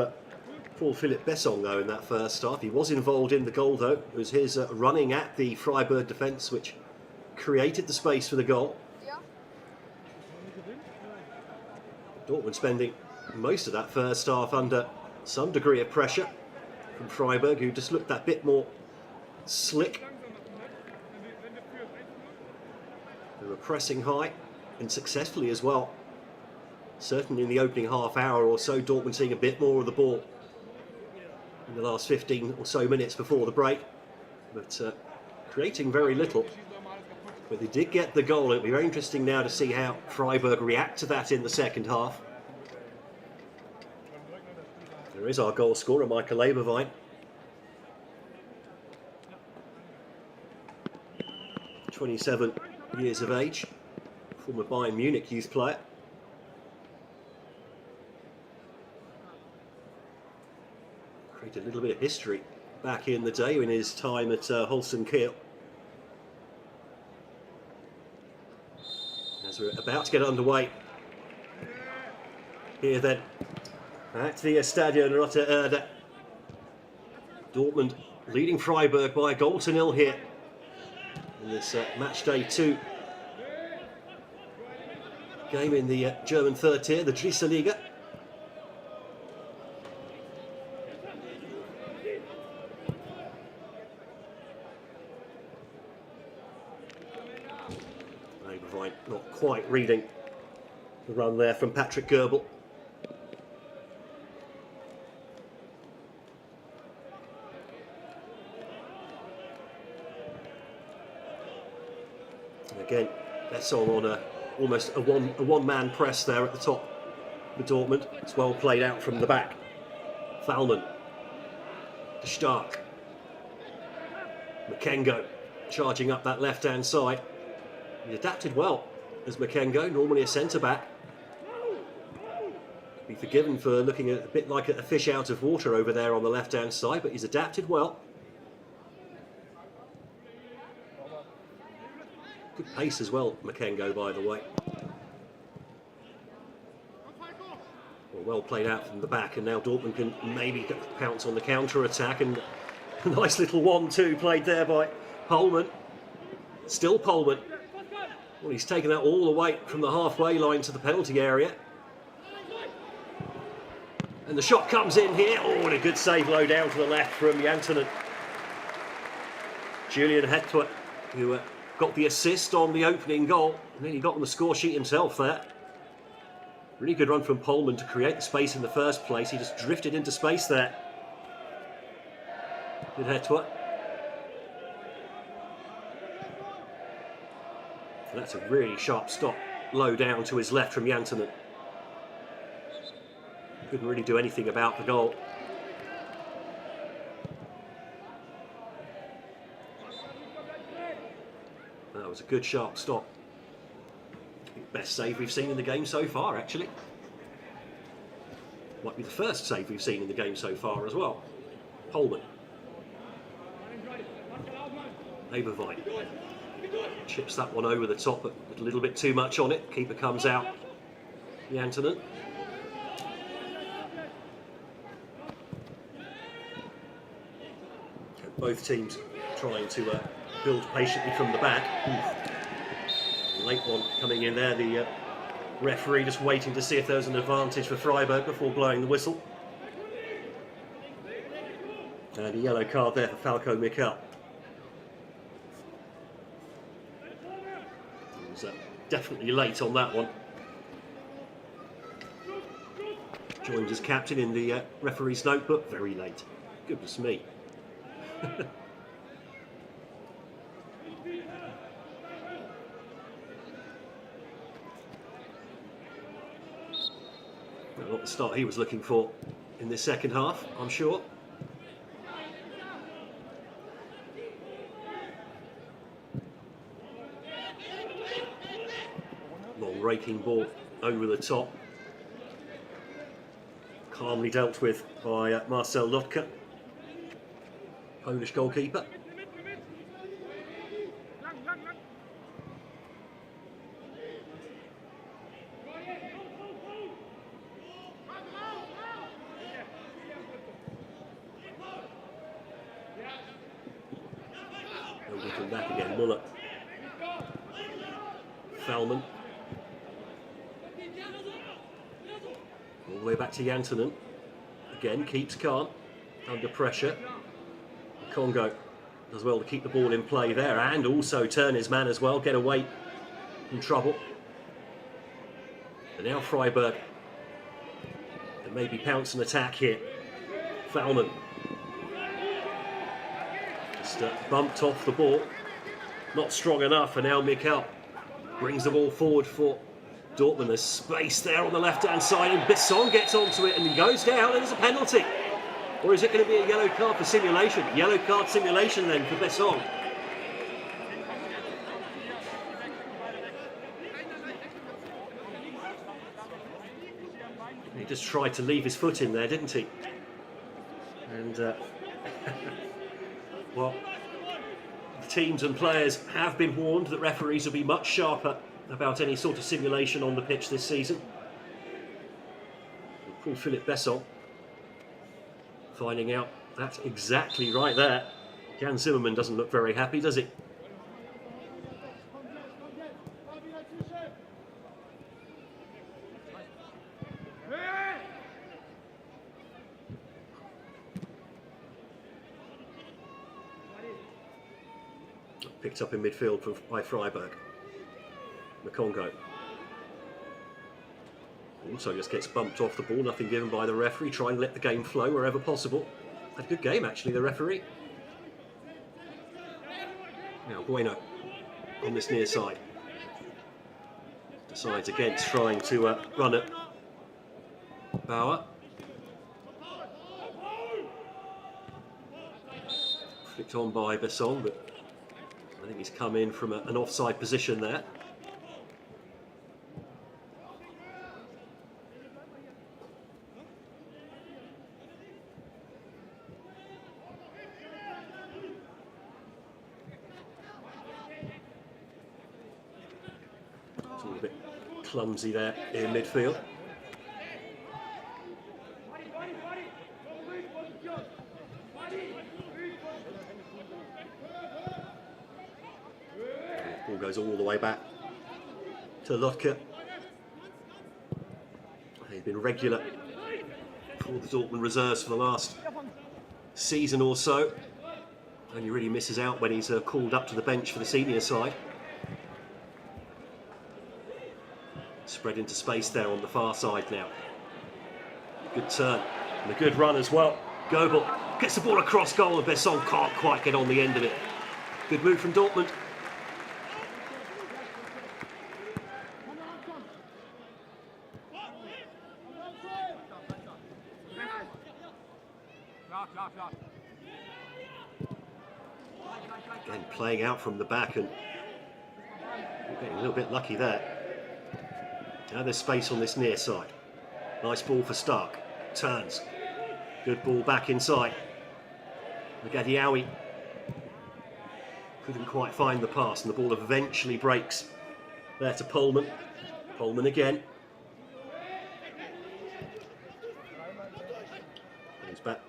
Paul-Philippe Besson though in that first half. He was involved in the goal though. It was his running at the Freiburg defence which created the space for the goal. Dortmund spending most of that first half under some degree of pressure from Freiburg, who just looked that bit more slick. They were pressing high and successfully as well. Certainly in the opening half hour or so, Dortmund seeing a bit more of the ball in the last 15 or so minutes before the break, but creating very little. But they did get the goal. It'll be very interesting now to see how Freiburg react to that in the second half. There is our goal scorer, Michael Eberwein. 27 years of age, former Bayern Munich youth player. Created a little bit of history back in the day in his time at Holstein Kiel. As we're about to get underway here then at the Stadion Rote Erde. Dortmund leading Freiburg by 1-0 here in this match day 2 game in the German third tier, the Liga. Eberwein not quite reading the run there from Patrick Goebel. And again, Besson on almost a one-man press there at the top for Dortmund. It's well played out from the back. Thalmann, De Stark, Makengo charging up that left-hand side. He adapted well as Makengo, normally a centre-back. Be forgiven for looking a bit like a fish out of water over there on the left-hand side, but he's adapted well. Good pace as well, Makengo, by the way. Well played out from the back, and now Dortmund can maybe pounce on the counter-attack, and a nice little 1-2 played there by Pohlmann. Still Pohlmann. Well, he's taken that all the way from the halfway line to the penalty area. And the shot comes in here. Oh, and a good save low down to the left from Jantunen. Julian Hetwa, who got the assist on the opening goal, and then he got on the score sheet himself there. Really good run from Pohlmann to create the space in the first place. He just drifted into space there. Good Hetwa. And that's a really sharp stop low down to his left from Jantunen. Couldn't really do anything about the goal. That was a good sharp stop. Best save we've seen in the game so far, actually. Might be the first save we've seen in the game so far as well. Holman. Abervine. Chips that one over the top, but a little bit too much on it. Keeper comes out. Jantonen. Both teams trying to build patiently from the back. Oof. Late one coming in there. The referee just waiting to see if there was an advantage for Freiburg before blowing the whistle. And a yellow card there for Falco Mikel. He was definitely late on that one. Joined as captain in the referee's notebook. Very late. Goodness me. Well, not the start he was looking for in this second half, I'm sure. Long raking ball over the top. Calmly dealt with by Marcel Lotka, Polish goalkeeper. We come back again, Muller. Fellman. All the way back to Jantonen. Again, keeps calm, under pressure. Congo does well to keep the ball in play there and also turn his man as well, get away from trouble. And now Freiburg, and maybe pounce and attack here. Fellman. Just bumped off the ball, not strong enough, and now Mikel brings the ball forward for Dortmund. There's space there on the left-hand side, and Besson gets onto it and he goes down, and there's a penalty. Or is it going to be a yellow card for simulation? Yellow card simulation then for Besson. He just tried to leave his foot in there, didn't he? And, well, the teams and players have been warned that referees will be much sharper about any sort of simulation on the pitch this season. Paul Philippe Besson finding out that's exactly right there. Jan Zimmerman doesn't look very happy, does he? Picked up in midfield by Freiburg. Makongo. Also just gets bumped off the ball, nothing given by the referee. Try and let the game flow wherever possible. Had a good game actually, the referee. Now Bueno on this near side. Decides against trying to run it. Bauer. Flicked on by Besson, but I think he's come in from an offside position there. It's a little bit clumsy there in midfield. Ball goes all the way back to Lotka. He's been regular for the Dortmund reserves for the last season or so. Only really misses out when he's called up to the bench for the senior side. Spread into space there on the far side now. Good turn and a good run as well. Goebel gets the ball across goal and Besson can't quite get on the end of it. Good move from Dortmund. Again, playing out from the back and getting a little bit lucky there. Now there's space on this near side. Nice ball for Stark. turns. Good ball back inside. Magadiaoui couldn't quite find the pass, and the ball eventually breaks there to Pullman. Pullman again. He's back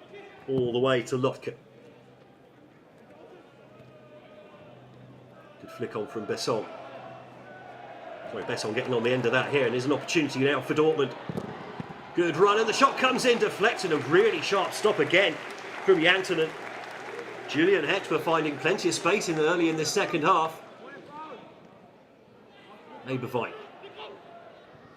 all the way to Lotka. Good flick on from Besson. Sorry, Besson getting on the end of that here, and there's an opportunity now for Dortmund. Good run, and the shot comes in, deflected, a really sharp stop again from Jantunen. Julian Hetwer finding plenty of space early in the second half. Eberwein.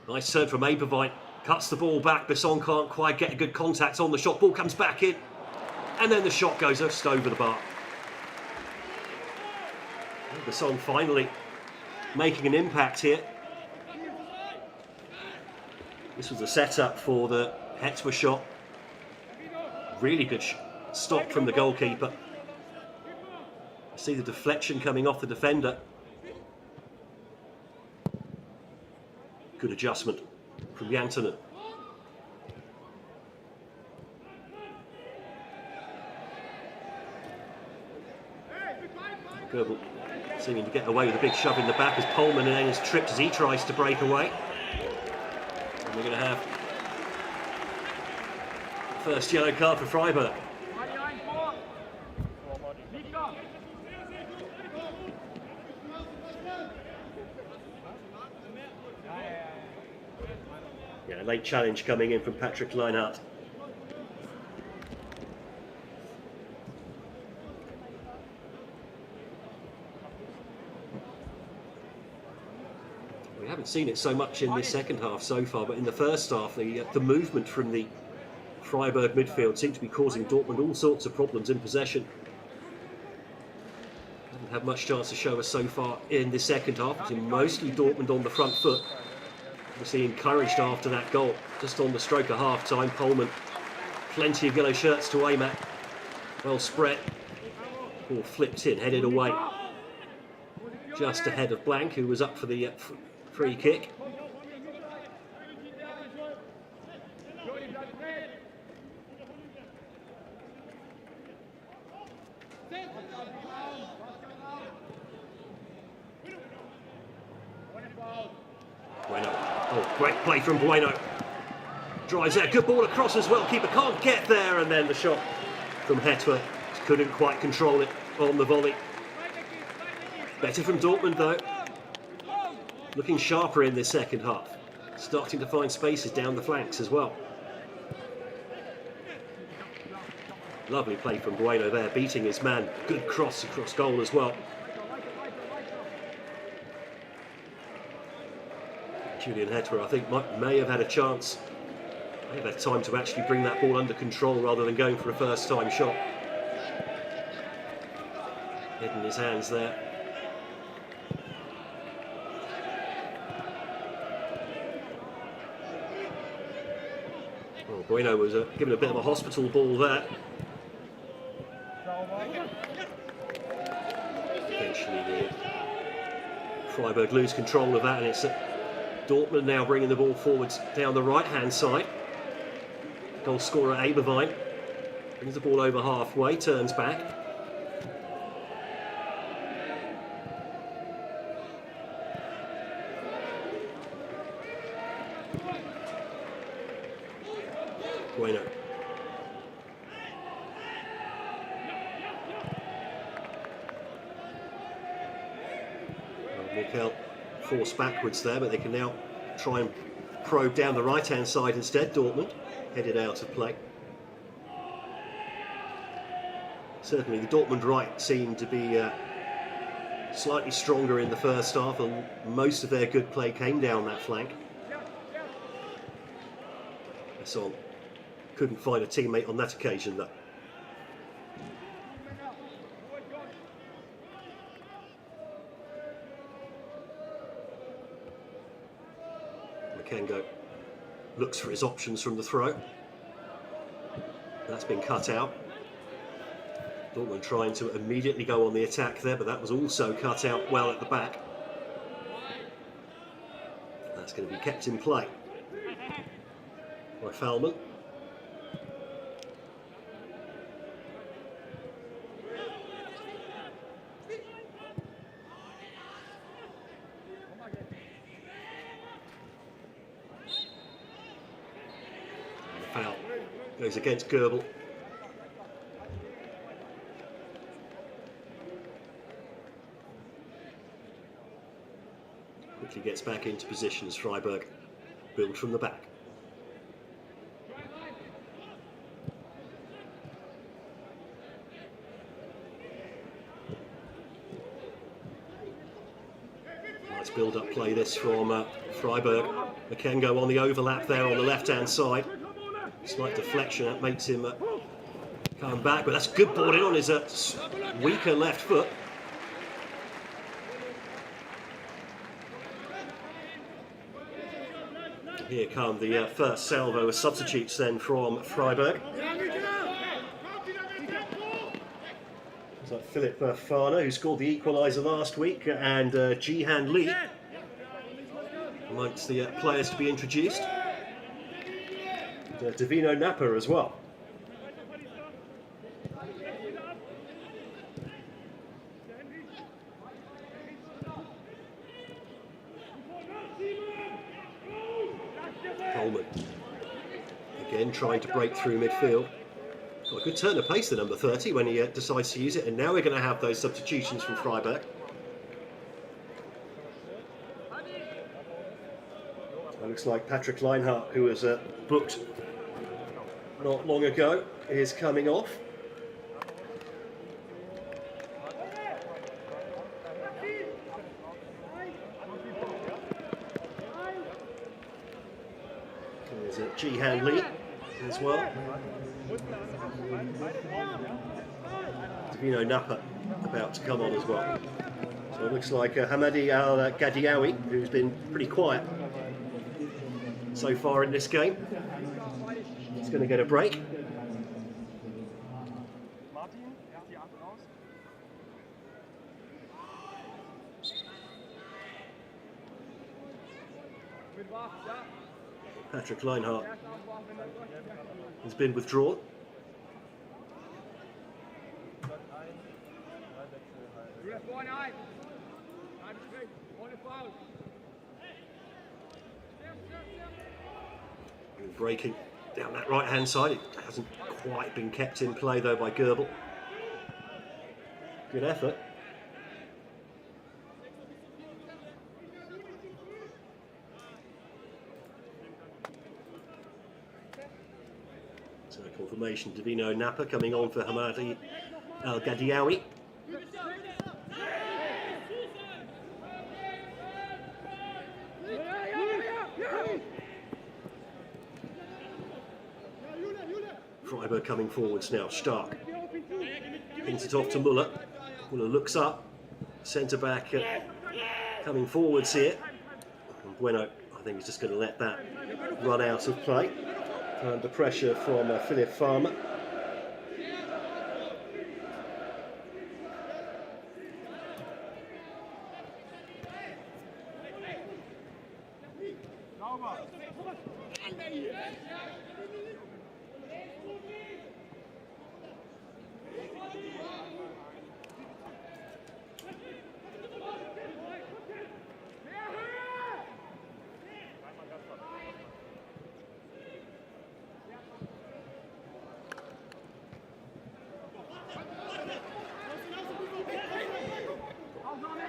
Nice turn from Eberwein. Cuts the ball back. Besson can't quite get a good contact on the shot. Ball comes back in. And then the shot goes just over the bar. Besson finally making an impact here. This was a setup for the Hetwer shot. Really good stop from the goalkeeper. See the deflection coming off the defender. Good adjustment from Jantunen. Goebel seeming to get away with a big shove in the back as Pullman then is tripped as he tries to break away. And we're going to have the first yellow card for Freiburg. Yeah, late challenge coming in from Patrick Leinhardt. We haven't seen it so much in this second half so far, but in the first half, the movement from the Freiburg midfield seemed to be causing Dortmund all sorts of problems in possession. Haven't had much chance to show us so far in the second half. It's been mostly Dortmund on the front foot. Obviously encouraged after that goal, just on the stroke of half-time. Pullman, plenty of yellow shirts to aim at. Well spread. Ball flipped in, headed away. Just ahead of Blank, who was up for the free kick. Bueno. Oh, great play from Bueno. Drives there, good ball across as well. Keeper can't get there, and then the shot from Hetwer. Couldn't quite control it on the volley. Better from Dortmund though. Looking sharper in this second half. Starting to find spaces down the flanks as well. Lovely play from Bueno there, beating his man. Good cross across goal as well. Julian Hetwer, I think, may have had a chance. May have had time to actually bring that ball under control rather than going for a first-time shot. Head in his hands there. Well, Bueno was given a bit of a hospital ball there. Eventually the Freiburg lose control of that, and it's Dortmund now bringing the ball forwards down the right-hand side. Goal scorer Eberwein brings the ball over halfway, turns back. Bueno. Mikel forced backwards there, but they can now try and probe down the right-hand side instead. Dortmund headed out of play. Certainly the Dortmund right seemed to be slightly stronger in the first half, and most of their good play came down that flank. Besson couldn't find a teammate on that occasion though. Makengo looks for his options from the throw. That's been cut out. Dortmund trying to immediately go on the attack there, but that was also cut out well at the back. That's going to be kept in play by Fallman. Goes against Goebel. Quickly gets back into position as Freiburg build from the back. Nice build-up play this from Freiburg. Makengo on the overlap there on the left-hand side. Slight deflection, that makes him come back, but that's good ball in on his weaker left foot. Here come the first salvo of substitutes then from Freiburg. It's like Philipp Fahner, who scored the equaliser last week, and Jihan Lee amongst the players to be introduced. And, Davino Napa as well. Coleman again trying to break through midfield. Got a good turn of pace, the number 30, when he decides to use it. And now we're going to have those substitutions from Freiburg. It looks like Patrick Leinhardt, who was booked not long ago, is coming off. There's Jihan Lee as well. Davino Napa about to come on as well. So it looks like Hamadi Al-Gadiawi, who's been pretty quiet so far in this game, is going to get a break. Patrick Leinhardt has been withdrawn. Breaking down that right hand side. It hasn't quite been kept in play though by Goebel. Good effort. So confirmation, Davino Napa coming on for Hamadi Al-Gadiawi. Freiburg coming forwards now. Stark pins it off to Muller. Muller looks up. Centre back coming forwards here. And Bueno, I think, he's just going to let that run out of play. Under pressure from Philipp Fahner.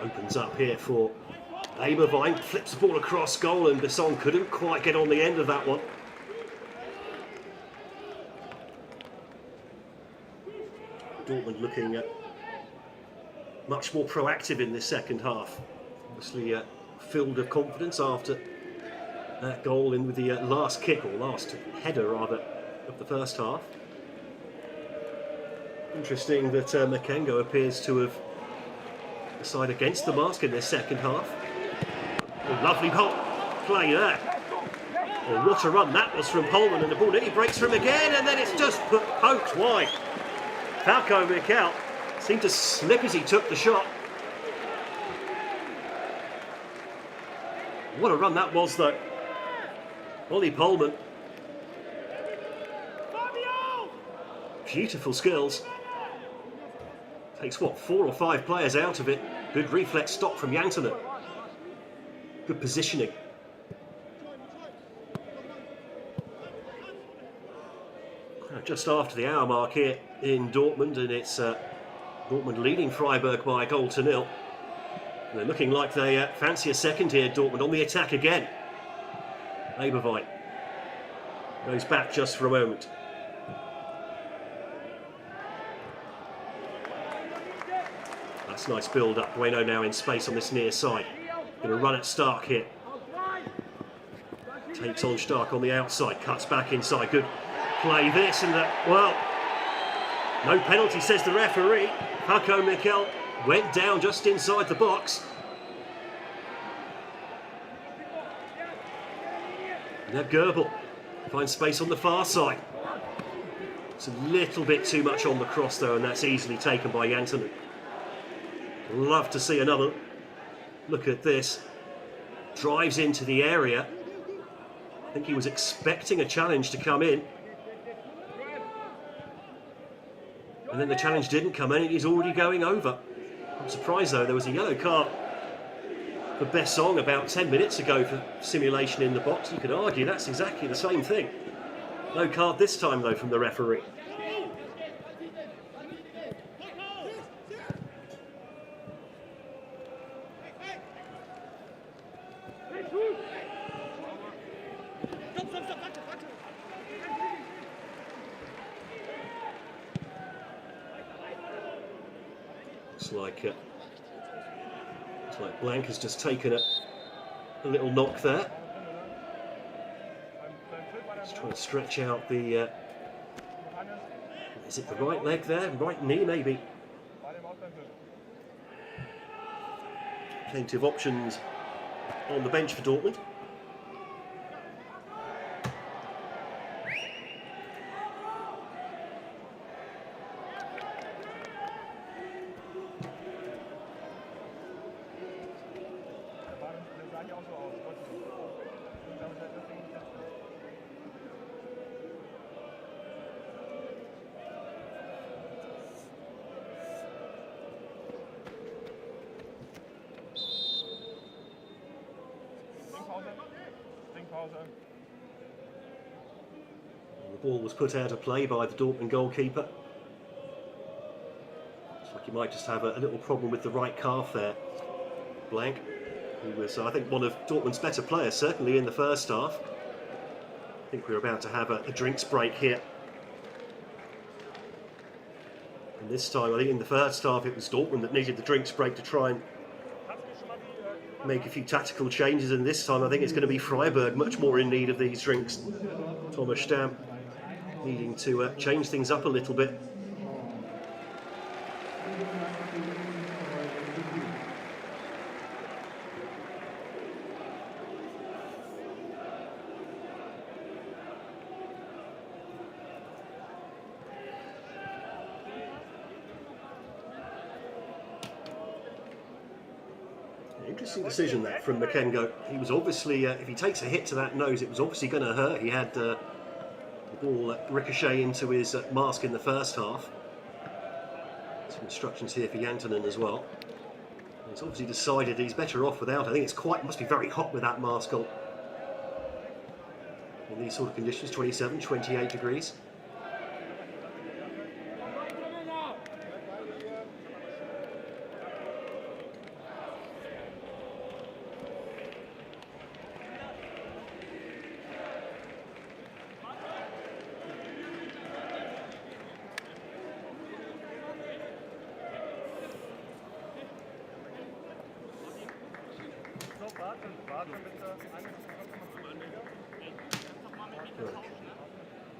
Opens up here for Eberwein, flips the ball across goal, and Besson couldn't quite get on the end of that one. Dortmund looking much more proactive in this second half. Obviously filled of confidence after that goal in with the last kick, or last header rather, of the first half. Interesting that Makengo appears to have decided against the mask in this second half. Oh, lovely play there. Oh, what a run that was from Holman, and the ball nearly breaks from him again, and then it's just poked wide. Falco Mikel seemed to slip as he took the shot. What a run that was though. Ollie Polman. Beautiful skills. Takes what, 4 or 5 players out of it. Good reflex stop from Jantunen. Good positioning. I just after the hour mark here in Dortmund, and it's Dortmund leading Freiburg by a goal to nil. They're looking like they fancy a second here. Dortmund on the attack again. Eberwein goes back just for a moment. That's a nice build-up. Bueno now in space on this near side. Going to run at Stark here. Takes on Stark on the outside, cuts back inside. Good play this, and well, no penalty, says the referee. Paco Mikel went down just inside the box. Now Goebel finds space on the far side. It's a little bit too much on the cross though, and that's easily taken by Jantunen. Love to see another look at this. Drives into the area. I think he was expecting a challenge to come in. And then the challenge didn't come in, he's already going over. I'm surprised though, there was a yellow card for Besson about 10 minutes ago for simulation in the box. You could argue that's exactly the same thing. No card this time though from the referee. It's like Blank has just taken a little knock there. Just trying to stretch out the... is it the right leg there? Right knee maybe? Plenty of options on the bench for Dortmund. The ball was put out of play by the Dortmund goalkeeper. Looks like he might just have a little problem with the right calf there. Blank, who was, I think, one of Dortmund's better players, certainly in the first half. I think we're about to have a drinks break here. And this time, I think in the first half, it was Dortmund that needed the drinks break to try and make a few tactical changes, and this time I think it's going to be Freiburg much more in need of these drinks. Thomas Stamm needing to change things up a little bit. Interesting decision that from Makengo. He was obviously, if he takes a hit to that nose, it was obviously going to hurt. He had the ball ricochet into his mask in the first half. Some instructions here for Jantunen as well. He's obviously decided he's better off without. I think it's must be very hot with that mask on. In these sort of conditions, 27, 28 degrees.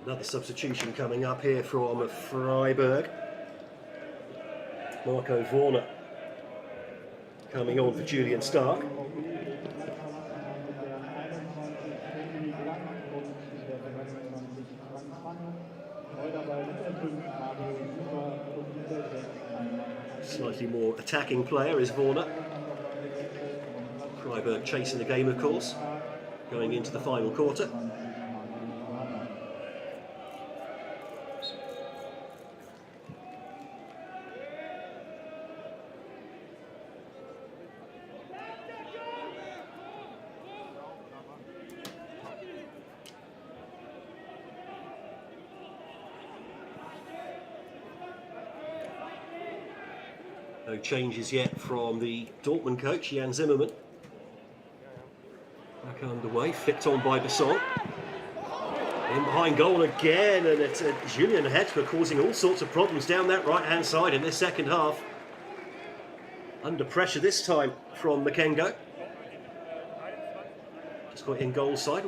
Another substitution coming up here from Freiburg. Marco Warner coming on for Julian Stark. Slightly more attacking player is Warner. Freiburg chasing the game, of course, going into the final quarter. No changes yet from the Dortmund coach, Jan Zimmermann. Back underway, flicked on by Besson. In behind goal again, and it's Julian Hetwa causing all sorts of problems down that right-hand side in this second half. Under pressure this time from Makengo. Just got in goal side.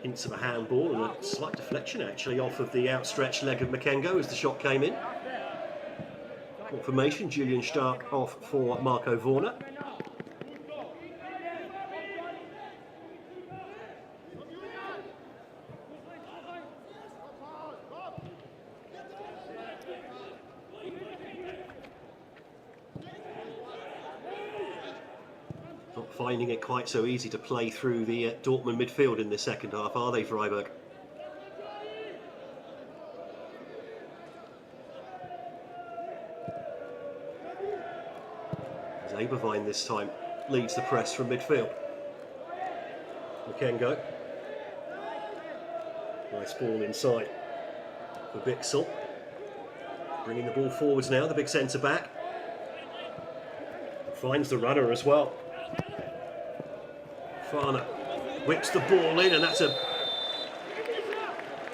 Hints of a handball and a slight deflection actually off of the outstretched leg of Makengo as the shot came in. Confirmation, Julian Stark off for Marco Warner. Not finding it quite so easy to play through the Dortmund midfield in this second half, are they, Freiburg? As Eberwein this time leads the press from midfield. Makengo. Nice ball inside for Bixel. Bringing the ball forwards now, the big centre back. Finds the runner as well. Farner whips the ball in, and that's a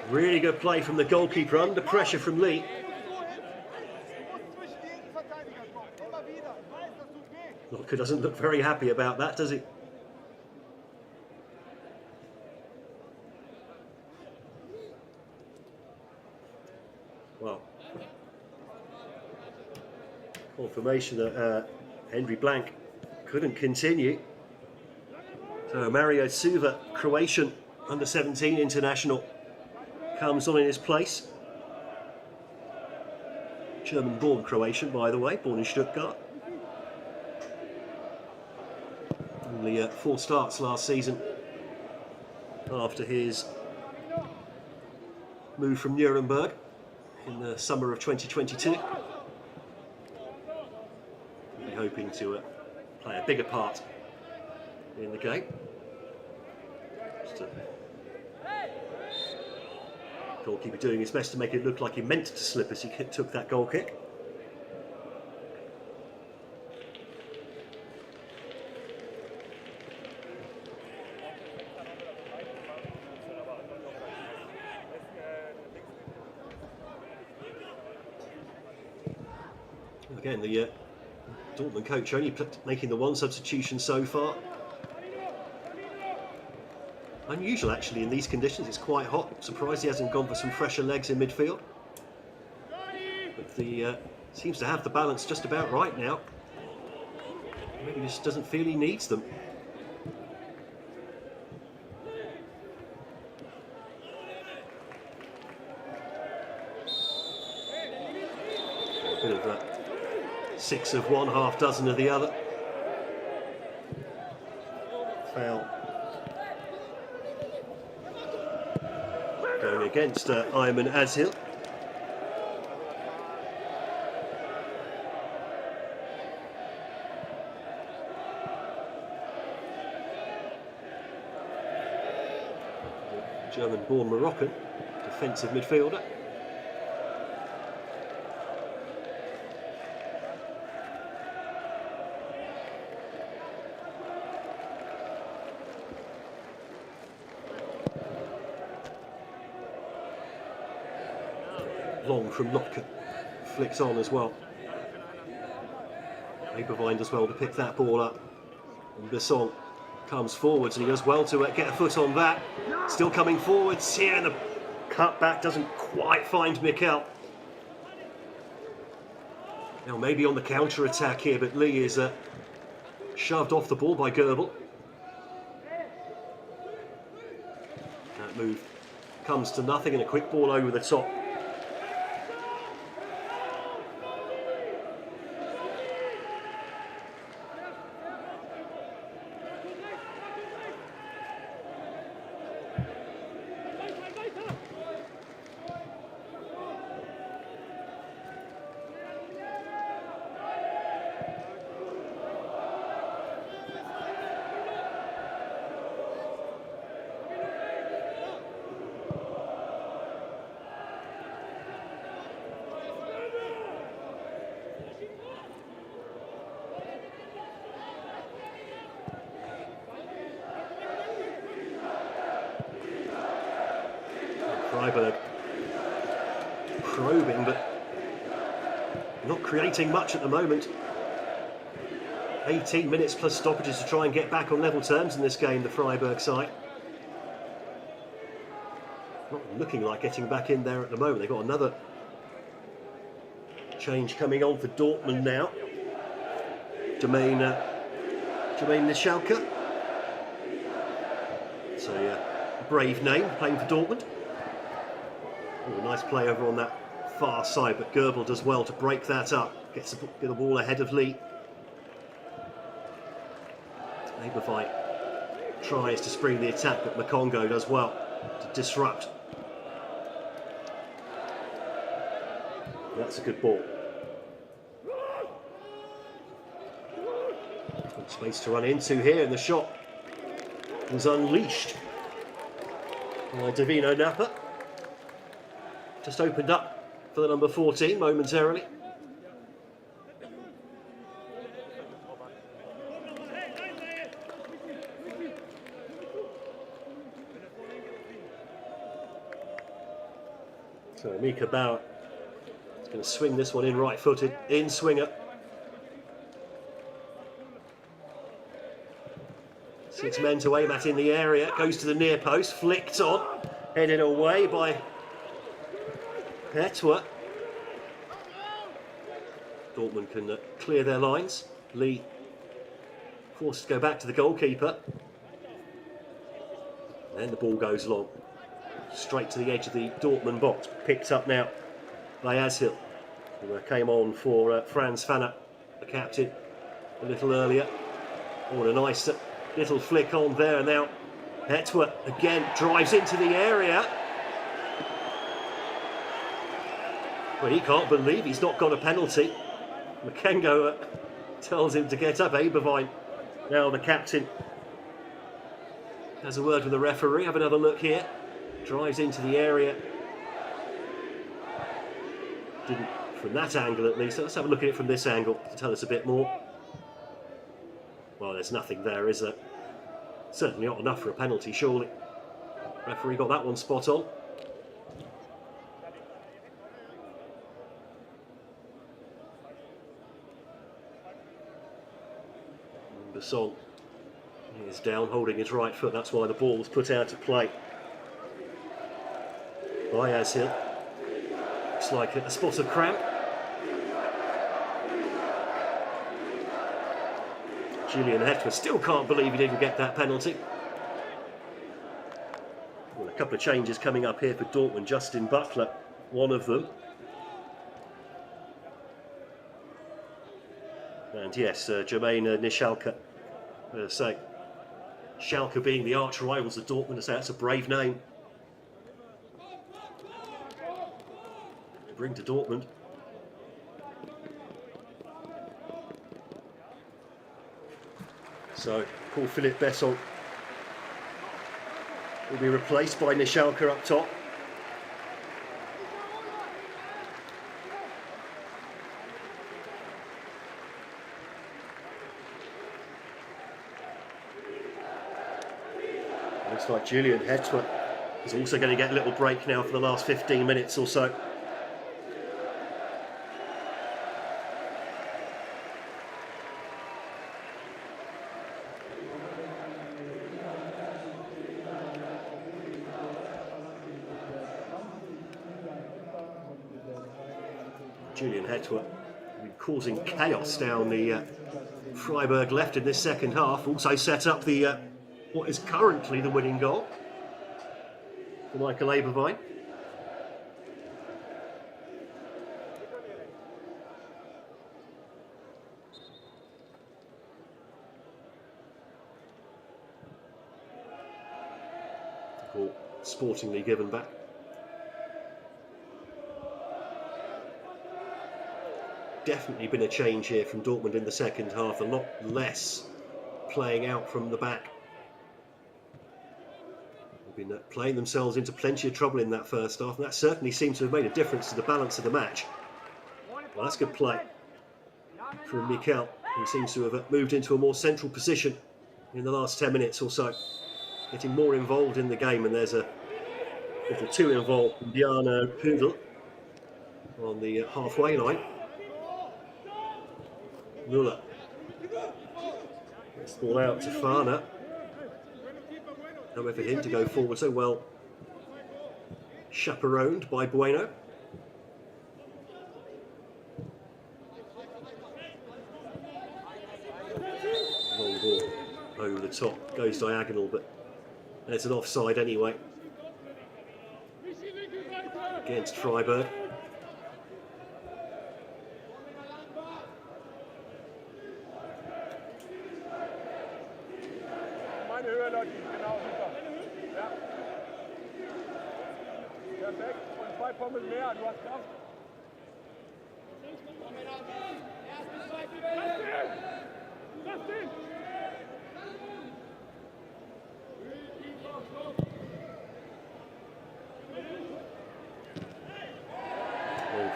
really good play from the goalkeeper under pressure from Lee. Lotka doesn't look very happy about that, does he? Well, confirmation that Henry Blank couldn't continue. So Mario Suva, Croatian under-17 international, comes on in his place. German-born Croatian, by the way, born in Stuttgart. Only 4 starts last season after his move from Nuremberg in the summer of 2022. We'll be hoping to play a bigger part in the game. Just goalkeeper doing his best to make it look like he meant to slip as he took that goal kick. Again, the Dortmund coach only making the 1 substitution so far. Unusual actually in these conditions, it's quite hot. Surprised he hasn't gone for some fresher legs in midfield. But the seems to have the balance just about right now. Maybe just doesn't feel he needs them. A bit of 6 of one, half dozen of the other. Foul. Going against Ayman Azhil. German-born Moroccan defensive midfielder. Long from Lotka, flicks on as well. Eberwein does well to pick that ball up. And Besson comes forwards and he does well to get a foot on that. Still coming forwards here, and the cutback doesn't quite find Mikel. Now maybe on the counter attack here, but Lee is shoved off the ball by Goebel. That move comes to nothing, and a quick ball over the top. Freiburg probing, but not creating much at the moment. 18 minutes plus stoppages to try and get back on level terms in this game, the Freiburg side. Not looking like getting back in there at the moment. They've got another change coming on for Dortmund now. Jermaine Nischalke. It's a brave name, playing for Dortmund. Oh, nice play over on that far side, but Goebel does well to break that up. Gets the ball ahead of Lee. Eberwein tries to spring the attack, but Makongo does well to disrupt. That's a good ball. Good space to run into here, and the shot was unleashed by Davino Napa. Just opened up for the number 14 momentarily. So Mika Bauer is going to swing this one in right-footed, in swinger. 6 men to aim at in the area, goes to the near post, flicked on, headed away by Hetwa. Dortmund can clear their lines. Lee forced to go back to the goalkeeper. Then the ball goes long, straight to the edge of the Dortmund box. Picked up now by Ashil, who came on for Franz Fanner, the captain, a little earlier. Oh, a nice little flick on there. Now Hetwa again drives into the area. Well, he can't believe he's not got a penalty. Makengo tells him to get up. Eberwein, now the captain, has a word with the referee. Have another look here. Drives into the area. Didn't from that angle at least. Let's have a look at it from this angle to tell us a bit more. Well, there's nothing there, is there? Certainly not enough for a penalty, surely. Referee got that one spot on. Besson is down, holding his right foot. That's why the ball was put out of play by Ashil. Looks like a spot of cramp. Julian Hetwa still can't believe he didn't get that penalty. Well, a couple of changes coming up here for Dortmund. Justin Butler, one of them. And yes, Jermaine Nischalke. Say, Schalke being the arch rivals of Dortmund, I say that's a brave name. Bring to Dortmund. So, Paul-Philippe Besson will be replaced by Nischalke up top. Looks like Julian Hetwa is also going to get a little break now for the last 15 minutes or so. Julian Hetwa causing chaos down the Freiburg left in this second half. Also set up the what is currently the winning goal for Michael Eberwein. Ball sportingly given back. Definitely been a change here from Dortmund in the second half. A lot less playing out from the back. They've been playing themselves into plenty of trouble in that first half, and that certainly seems to have made a difference to the balance of the match. Well, that's good play from Mikel, who seems to have moved into a more central position in the last 10 minutes or so, getting more involved in the game. And there's a With the two involved, Diana Pudel on the halfway line. Muller. Gets the ball out to Fana. Nowhere for him to go forward so well. Chaperoned by Bueno. Long ball over the top, goes diagonal, but it's an offside anyway. Against Freiburg.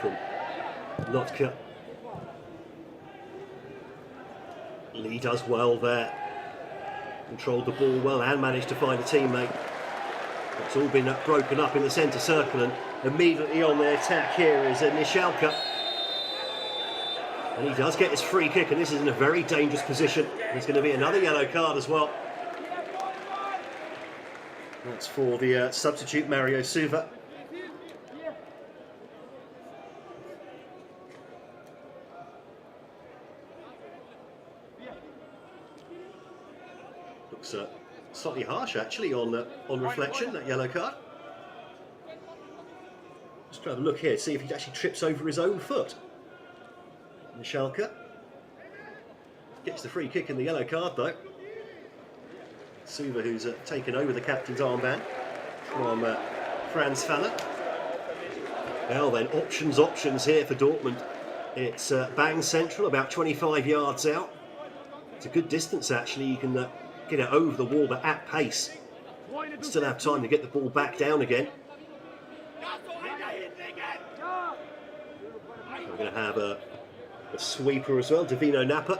From Lotka. Lee does well there. Controlled the ball well and managed to find a teammate. It's all been broken up in the centre circle, and immediately on the attack here is Nishalka. And he does get his free kick, and this is in a very dangerous position. There's going to be another yellow card as well. That's for the substitute Mario Suva. Looks slightly harsh actually on reflection, that yellow card. Just try to look here, see if he actually trips over his own foot. Nishalka gets the free kick and the yellow card though. Suva, who's taken over the captain's armband from Franz Faller. Well then, options here for Dortmund. It's bang central, about 25 yards out. It's a good distance actually, you can get it over the wall but at pace. Still have time to get the ball back down again. We're going to have a sweeper as well, Davino Napper.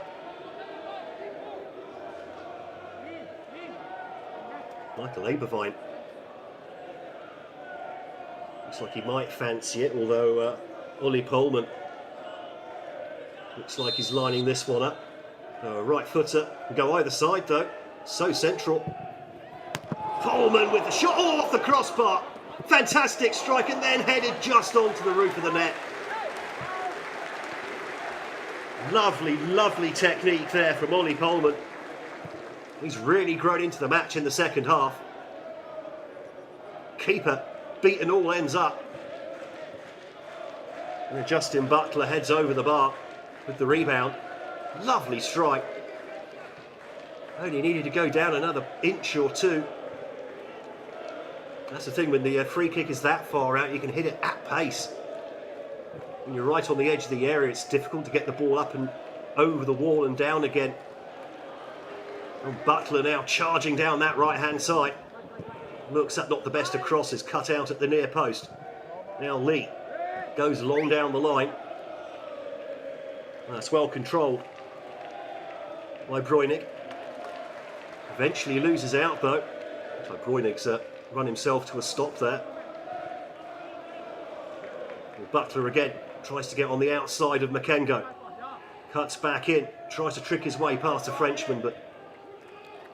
Michael Abervine. Looks like he might fancy it, although Ollie Pohlmann looks like he's lining this one up. Right footer, can go either side though, so central. Pohlmann with the shot, off the crossbar. Fantastic strike and then headed just onto the roof of the net. Lovely, lovely technique there from Ollie Pohlmann. He's really grown into the match in the second half. Keeper beaten all ends up. And Justin Butler heads over the bar with the rebound. Lovely strike. Only needed to go down another inch or two. That's the thing, when the free kick is that far out, you can hit it at pace. When you're right on the edge of the area, it's difficult to get the ball up and over the wall and down again. And Butler now charging down that right-hand side. Looks at not the best of crosses, cut out at the near post. Now Lee goes long down the line. That's well controlled by Breunig. Eventually loses out though. So Breunig run himself to a stop there. And Butler again tries to get on the outside of Makengo. Cuts back in, tries to trick his way past the Frenchman, but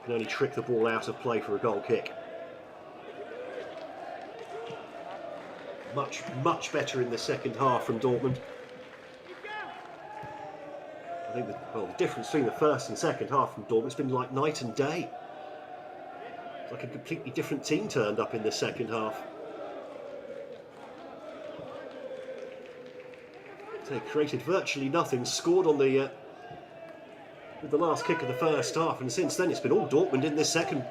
can only trick the ball out of play for a goal kick. Much better in the second half from Dortmund. I think the difference between the first and second half from Dortmund has been like night and day. It's like a completely different team turned up in the second half. They created virtually nothing, scored on the with the last kick of the first half, and since then it's been all Dortmund in this second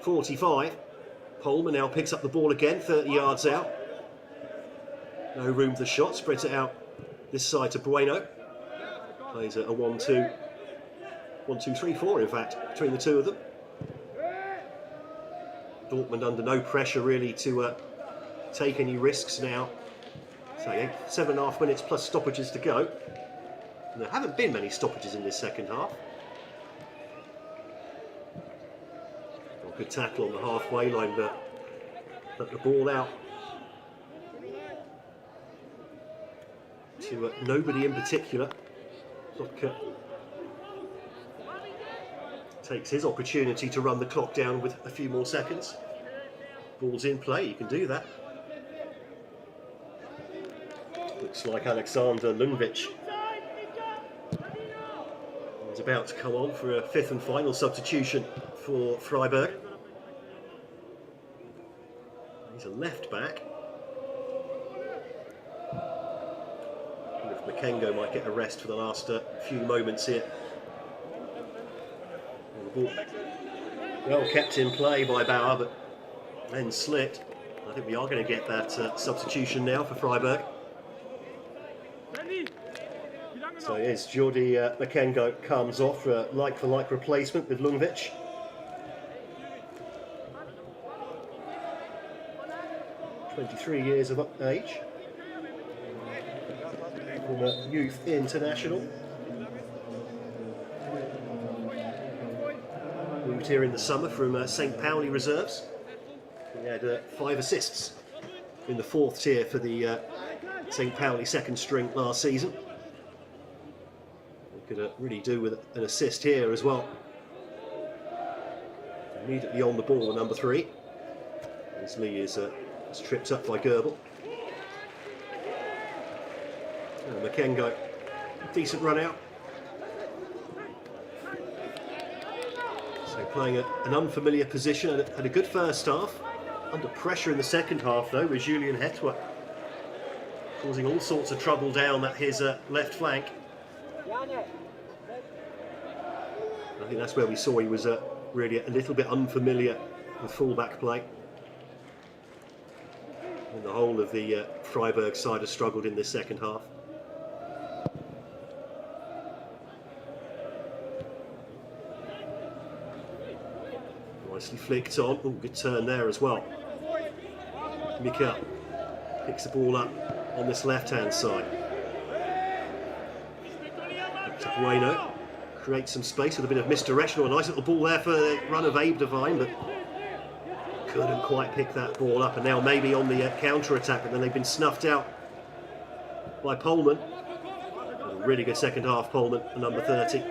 45. Pohlmann now picks up the ball again, 30 yards out. No room for the shot, spreads it out this side to Bueno. Plays a 1-2, 1-2-3-4 in fact, between the two of them. Dortmund under no pressure really to take any risks now. So 7.5 minutes plus stoppages to go. And there haven't been many stoppages in this second half. Well, good tackle on the halfway line, but Put the ball out to nobody in particular. Look, takes his opportunity to run the clock down with a few more seconds. Ball's in play, you can do that. Looks like Alexander Lundvich is about to come on for a fifth and final substitution for Freiburg. He's a left back. And if Makengo might get a rest for the last few moments here. The ball well kept in play by Bauer, but then slipped. I think we are going to get that substitution now for Freiburg. So here's Jordi Makengo comes off for a like-for-like replacement with Lundvich. (23 years of age. From a youth international. Moved here in the summer from St. Pauli reserves. He had 5 assists in the 4th tier for the St. Pauli second string last season. He could really do with an assist here as well. Immediately on the ball, number 3. As Lee is tripped up by Goebel. Makengo, decent run out. So playing an unfamiliar position, had a good first half. Under pressure in the second half though with Julian Hetwa, causing all sorts of trouble down his left flank. I think that's where we saw he was really a little bit unfamiliar with full-back play. And the whole of the Freiburg side has struggled in this second half. Nicely flicked on. Oh, good turn there as well. Mikel picks the ball up on this left-hand side. Back to Bueno. Creates some space with a bit of misdirection. A nice little ball there for the run of Abe Devine, but couldn't quite pick that ball up. And now maybe on the counter-attack, but then they've been snuffed out by Pohlmann. A really good second half, Pohlmann, the number 30.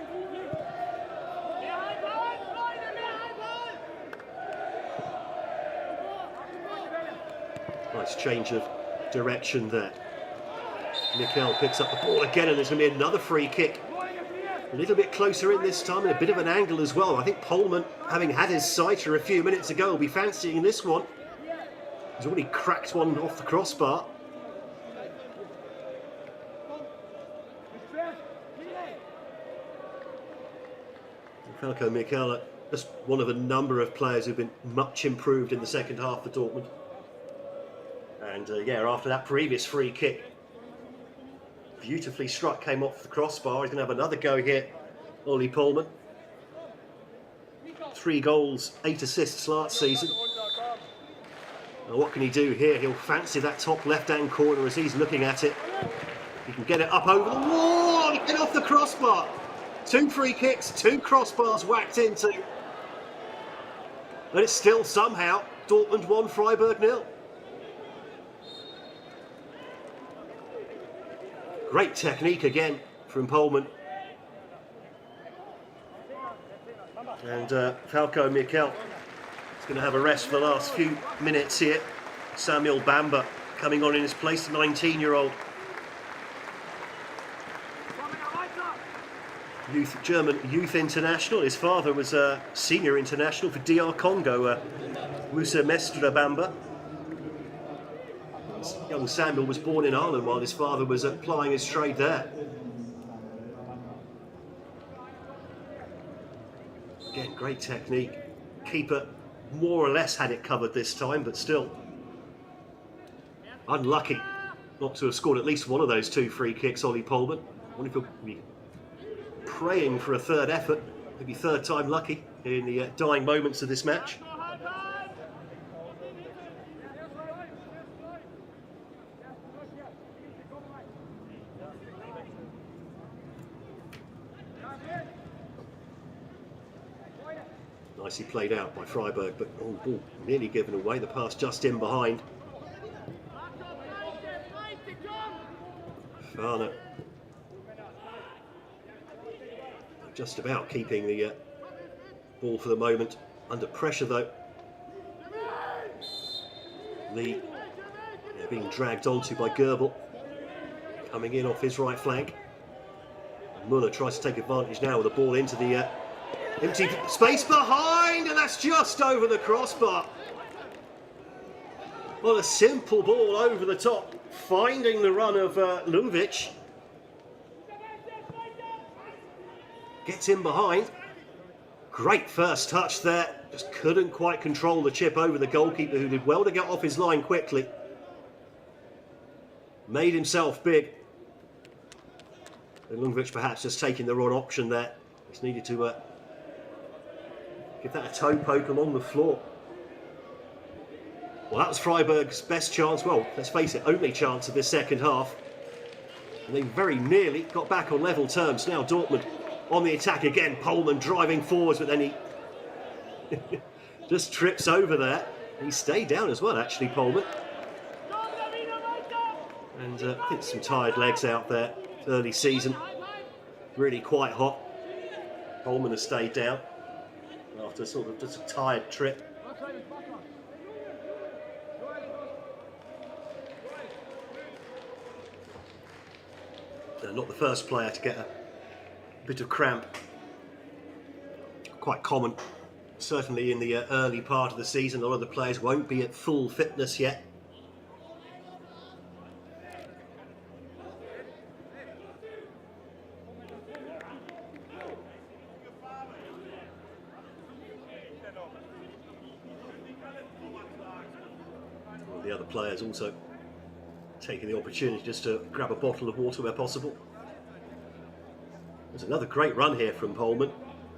Nice change of direction there. Mikel picks up the ball again, and there's going to be another free kick. A little bit closer in this time, and a bit of an angle as well. I think Pohlmann, having had his sighter a few minutes ago, will be fancying this one. He's already cracked one off the crossbar. Falco Mikel, just one of a number of players who've been much improved in the second half for Dortmund. And yeah, after that previous free kick, beautifully struck, came off the crossbar. He's going to have another go here, Ollie Pohlmann. 3 goals, 8 assists last season. Now what can he do here? He'll fancy that top left-hand corner as he's looking at it. He can get it up over the wall, get off the crossbar. 2 free kicks, 2 crossbars whacked into. But it's still somehow Dortmund 1, Freiburg 0. Great technique again from Pohlmann. And Falco Mikel is going to have a rest for the last few minutes here. Samuel Bamba coming on in his place, 19-year-old. German youth international. His father was a senior international for DR Congo, Musa Mestre Bamba. Young Samuel was born in Ireland while his father was plying his trade there. Again, great technique. Keeper more or less had it covered this time, but still unlucky not to have scored at least one of those 2 free kicks, Ollie Pohlmann. I wonder if he'll be praying for a third effort, maybe third time lucky in the dying moments of this match. Nicely played out by Freiburg, but ball nearly given away. The pass just in behind. Farner just about keeping the ball for the moment. Under pressure though. Lee being dragged onto by Goebel. Coming in off his right flank. Muller tries to take advantage now with the ball into the empty space behind, and that's just over the crossbar. Well, a simple ball over the top, finding the run of Luvic. Gets in behind. Great first touch there. Just couldn't quite control the chip over the goalkeeper, who did well to get off his line quickly. Made himself big. And Luvic perhaps just taking the wrong option there. Just needed to give that a toe poke along the floor. Well, that was Freiburg's best chance. Well, let's face it, only chance of this second half. And they very nearly got back on level terms. Now Dortmund on the attack again. Pohlmann driving forwards, but then he just trips over there. He stayed down as well, actually, Pohlmann. And I think some tired legs out there. Early season, really quite hot. Pohlmann has stayed down after sort of just a tired trip. Not the first player to get a bit of cramp. Quite common, certainly in the early part of the season. A lot of the players won't be at full fitness yet. The other players also taking the opportunity just to grab a bottle of water where possible. There's another great run here from Pohlmann.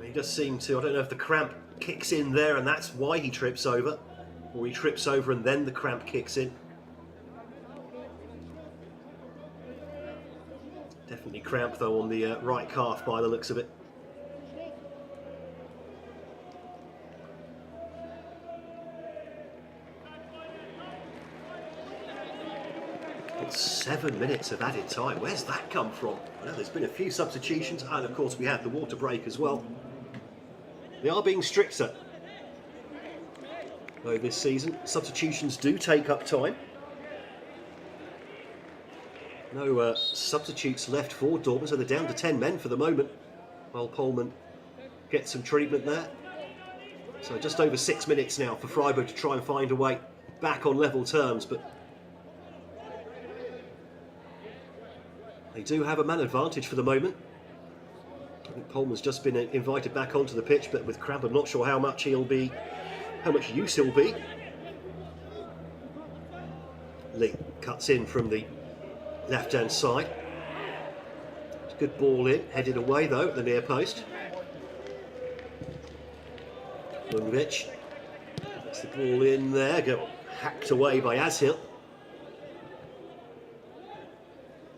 He just seemed to, I don't know if the cramp kicks in there and that's why he trips over, or he trips over and then the cramp kicks in. Definitely cramp though on the right calf by the looks of it. It's 7 minutes of added time. Where's that come from? Well, there's been a few substitutions, and of course we had the water break as well. They are being stricter though this season. Substitutions do take up time. No substitutes left for Dortmund, so they're down to 10 men for the moment, while Pohlmann gets some treatment there. So just over 6 minutes now for Freiburg to try and find a way back on level terms, but they do have a man advantage for the moment. I think Pohlmann's just been invited back onto the pitch, but with cramp, I'm not sure how much use he'll be. Lee cuts in from the left-hand side. It's a good ball in, headed away though at the near post. Luvic gets the ball in there, got hacked away by Ashil.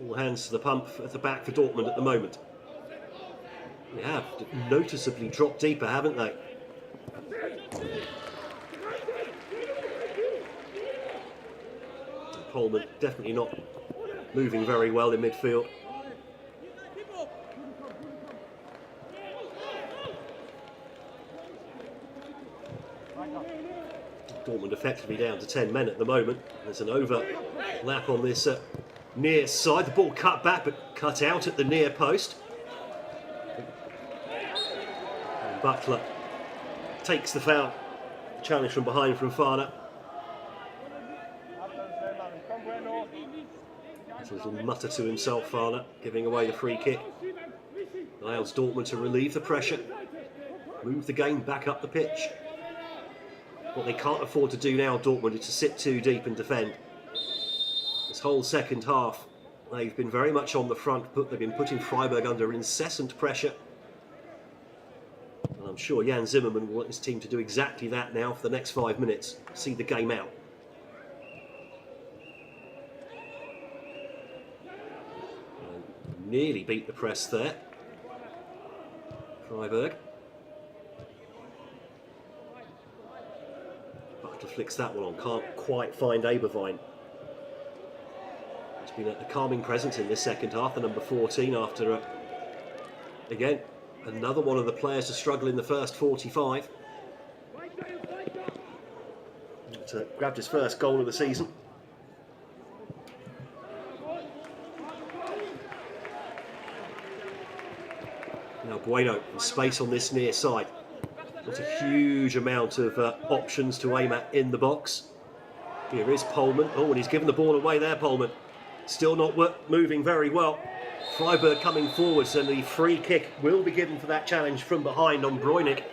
All hands to the pump at the back for Dortmund at the moment. They have noticeably dropped deeper, haven't they? Pohlmann definitely not moving very well in midfield. Dortmund effectively down to 10 men at the moment. There's an overlap on this near side. The ball cut back but cut out at the near post. And Butler takes the foul. Challenge from behind from Farner. There's a little mutter to himself, Farner, giving away the free kick. Allows Dortmund to relieve the pressure, move the game back up the pitch. What they can't afford to do now, Dortmund, is to sit too deep and defend. This whole second half, they've been very much on the front foot. They've been putting Freiburg under incessant pressure. And I'm sure Jan Zimmermann will want his team to do exactly that now for the next 5 minutes. See the game out. And nearly beat the press there. Freiburg. flicks that one on, can't quite find Abervine. It's been a calming presence in this second half, the number 14, after, again, another one of the players to struggle in the first 45. Grabbed his first goal of the season. Now Bueno in space on this near side. Not a huge amount of options to aim at in the box. Here is Pohlmann. Oh, and he's given the ball away there, Pohlmann. Still not moving very well. Freiburg coming forwards, and the free kick will be given for that challenge from behind on Bräunig.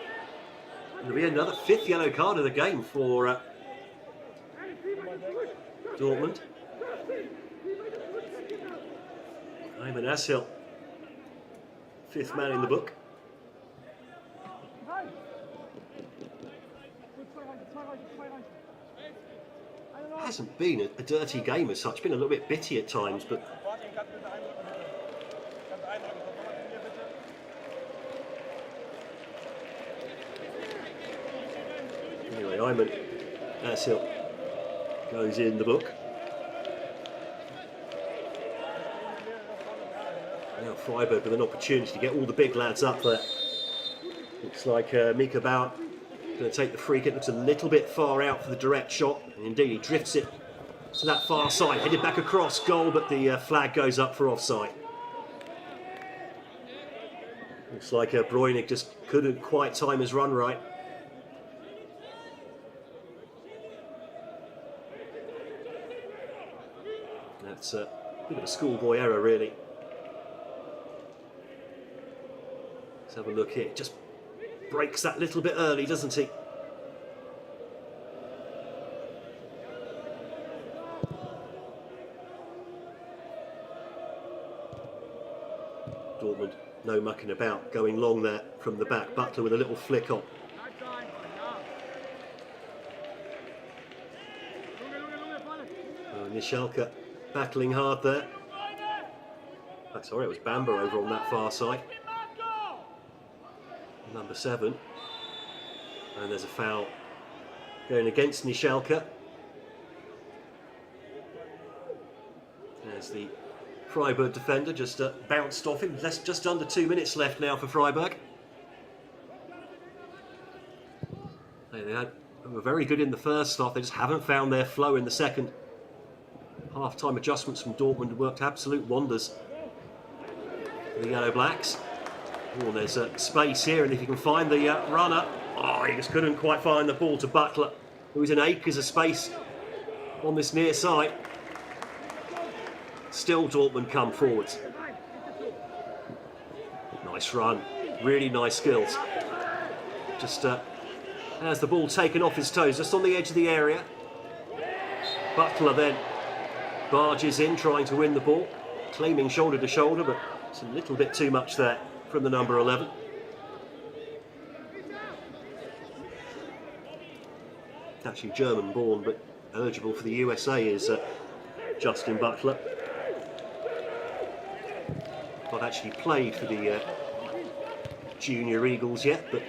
It'll be another 5th yellow card of the game for Dortmund. Ayman Ashil, 5th man in the book. Hasn't been a dirty game as such, been a little bit bitty at times, but anyway, Ayman Ashil goes in the book. Now Freiburg with an opportunity to get all the big lads up there. Looks like Mika Bauer going to take the free kick. Looks a little bit far out for the direct shot, and indeed he drifts it to that far side, headed back across goal, but the flag goes up for offside. Looks like Bräunig just couldn't quite time his run right. That's a bit of a schoolboy error, really. Let's have a look here. Just breaks that little bit early, doesn't he? Dortmund, no mucking about, going long there from the back. Butler with a little flick on. Nishalka battling hard there. Oh, sorry, it was Bamba over on that far side. Number 7. And there's a foul going against Nishalka. There's the Freiburg defender just bounced off him. Just under 2 minutes left now for Freiburg. They were very good in the first half. They just haven't found their flow in the second. Half-time adjustments from Dortmund worked absolute wonders for the Yellow Blacks. Oh, there's a space here, and if you can find the runner, oh, he just couldn't quite find the ball to Butler, who was in acres of space on this near side. Still Dortmund come forwards. Nice run, really nice skills. Just has the ball taken off his toes, just on the edge of the area. Butler then barges in, trying to win the ball, claiming shoulder to shoulder, but it's a little bit too much there from the number 11. Actually German born, but eligible for the USA is Justin Butler. Not actually played for the Junior Eagles yet, but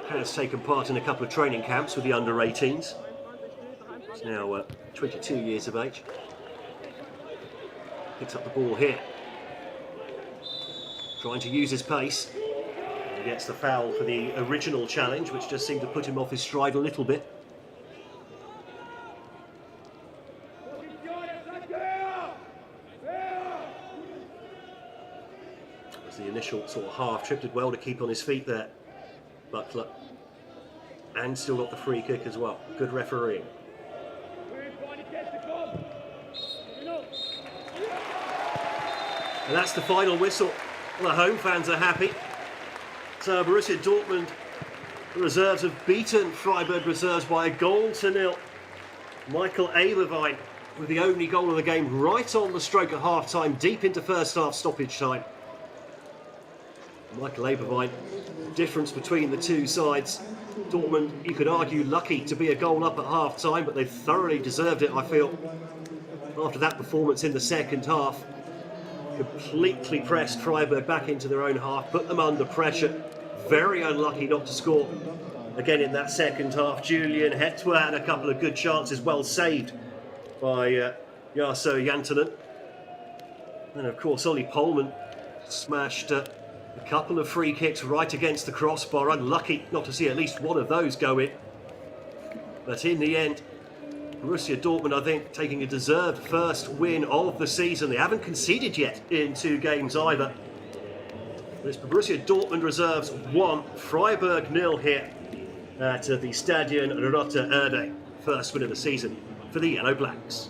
has taken part in a couple of training camps with the under-18s. He's now 22 years of age. Picks up the ball here. Trying to use his pace. And gets the foul for the original challenge, which just seemed to put him off his stride a little bit. As the initial sort of half trip, did well to keep on his feet there, Butler. And still got the free kick as well. Good refereeing. And that's the final whistle. Well, the home fans are happy. So Borussia Dortmund reserves have beaten Freiburg reserves by 1-0. Michael Abervine with the only goal of the game right on the stroke at half-time, deep into first half stoppage time. Michael Abervine, difference between the two sides. Dortmund, you could argue, lucky to be a goal up at half-time, but they thoroughly deserved it, I feel, after that performance in the second half. Completely pressed Freiburg back into their own half, put them under pressure. Very unlucky not to score again in that second half. Julian Hetwa had a couple of good chances, well saved by Jarso Jantunen. And of course, Ollie Polman smashed a couple of free kicks right against the crossbar. Unlucky not to see at least one of those go in. But in the end, Borussia Dortmund, I think, taking a deserved first win of the season. They haven't conceded yet in 2 games either. It's Borussia Dortmund reserves 1, Freiburg 0 here at the Stadion Roter Erde. First win of the season for the Yellow Blacks.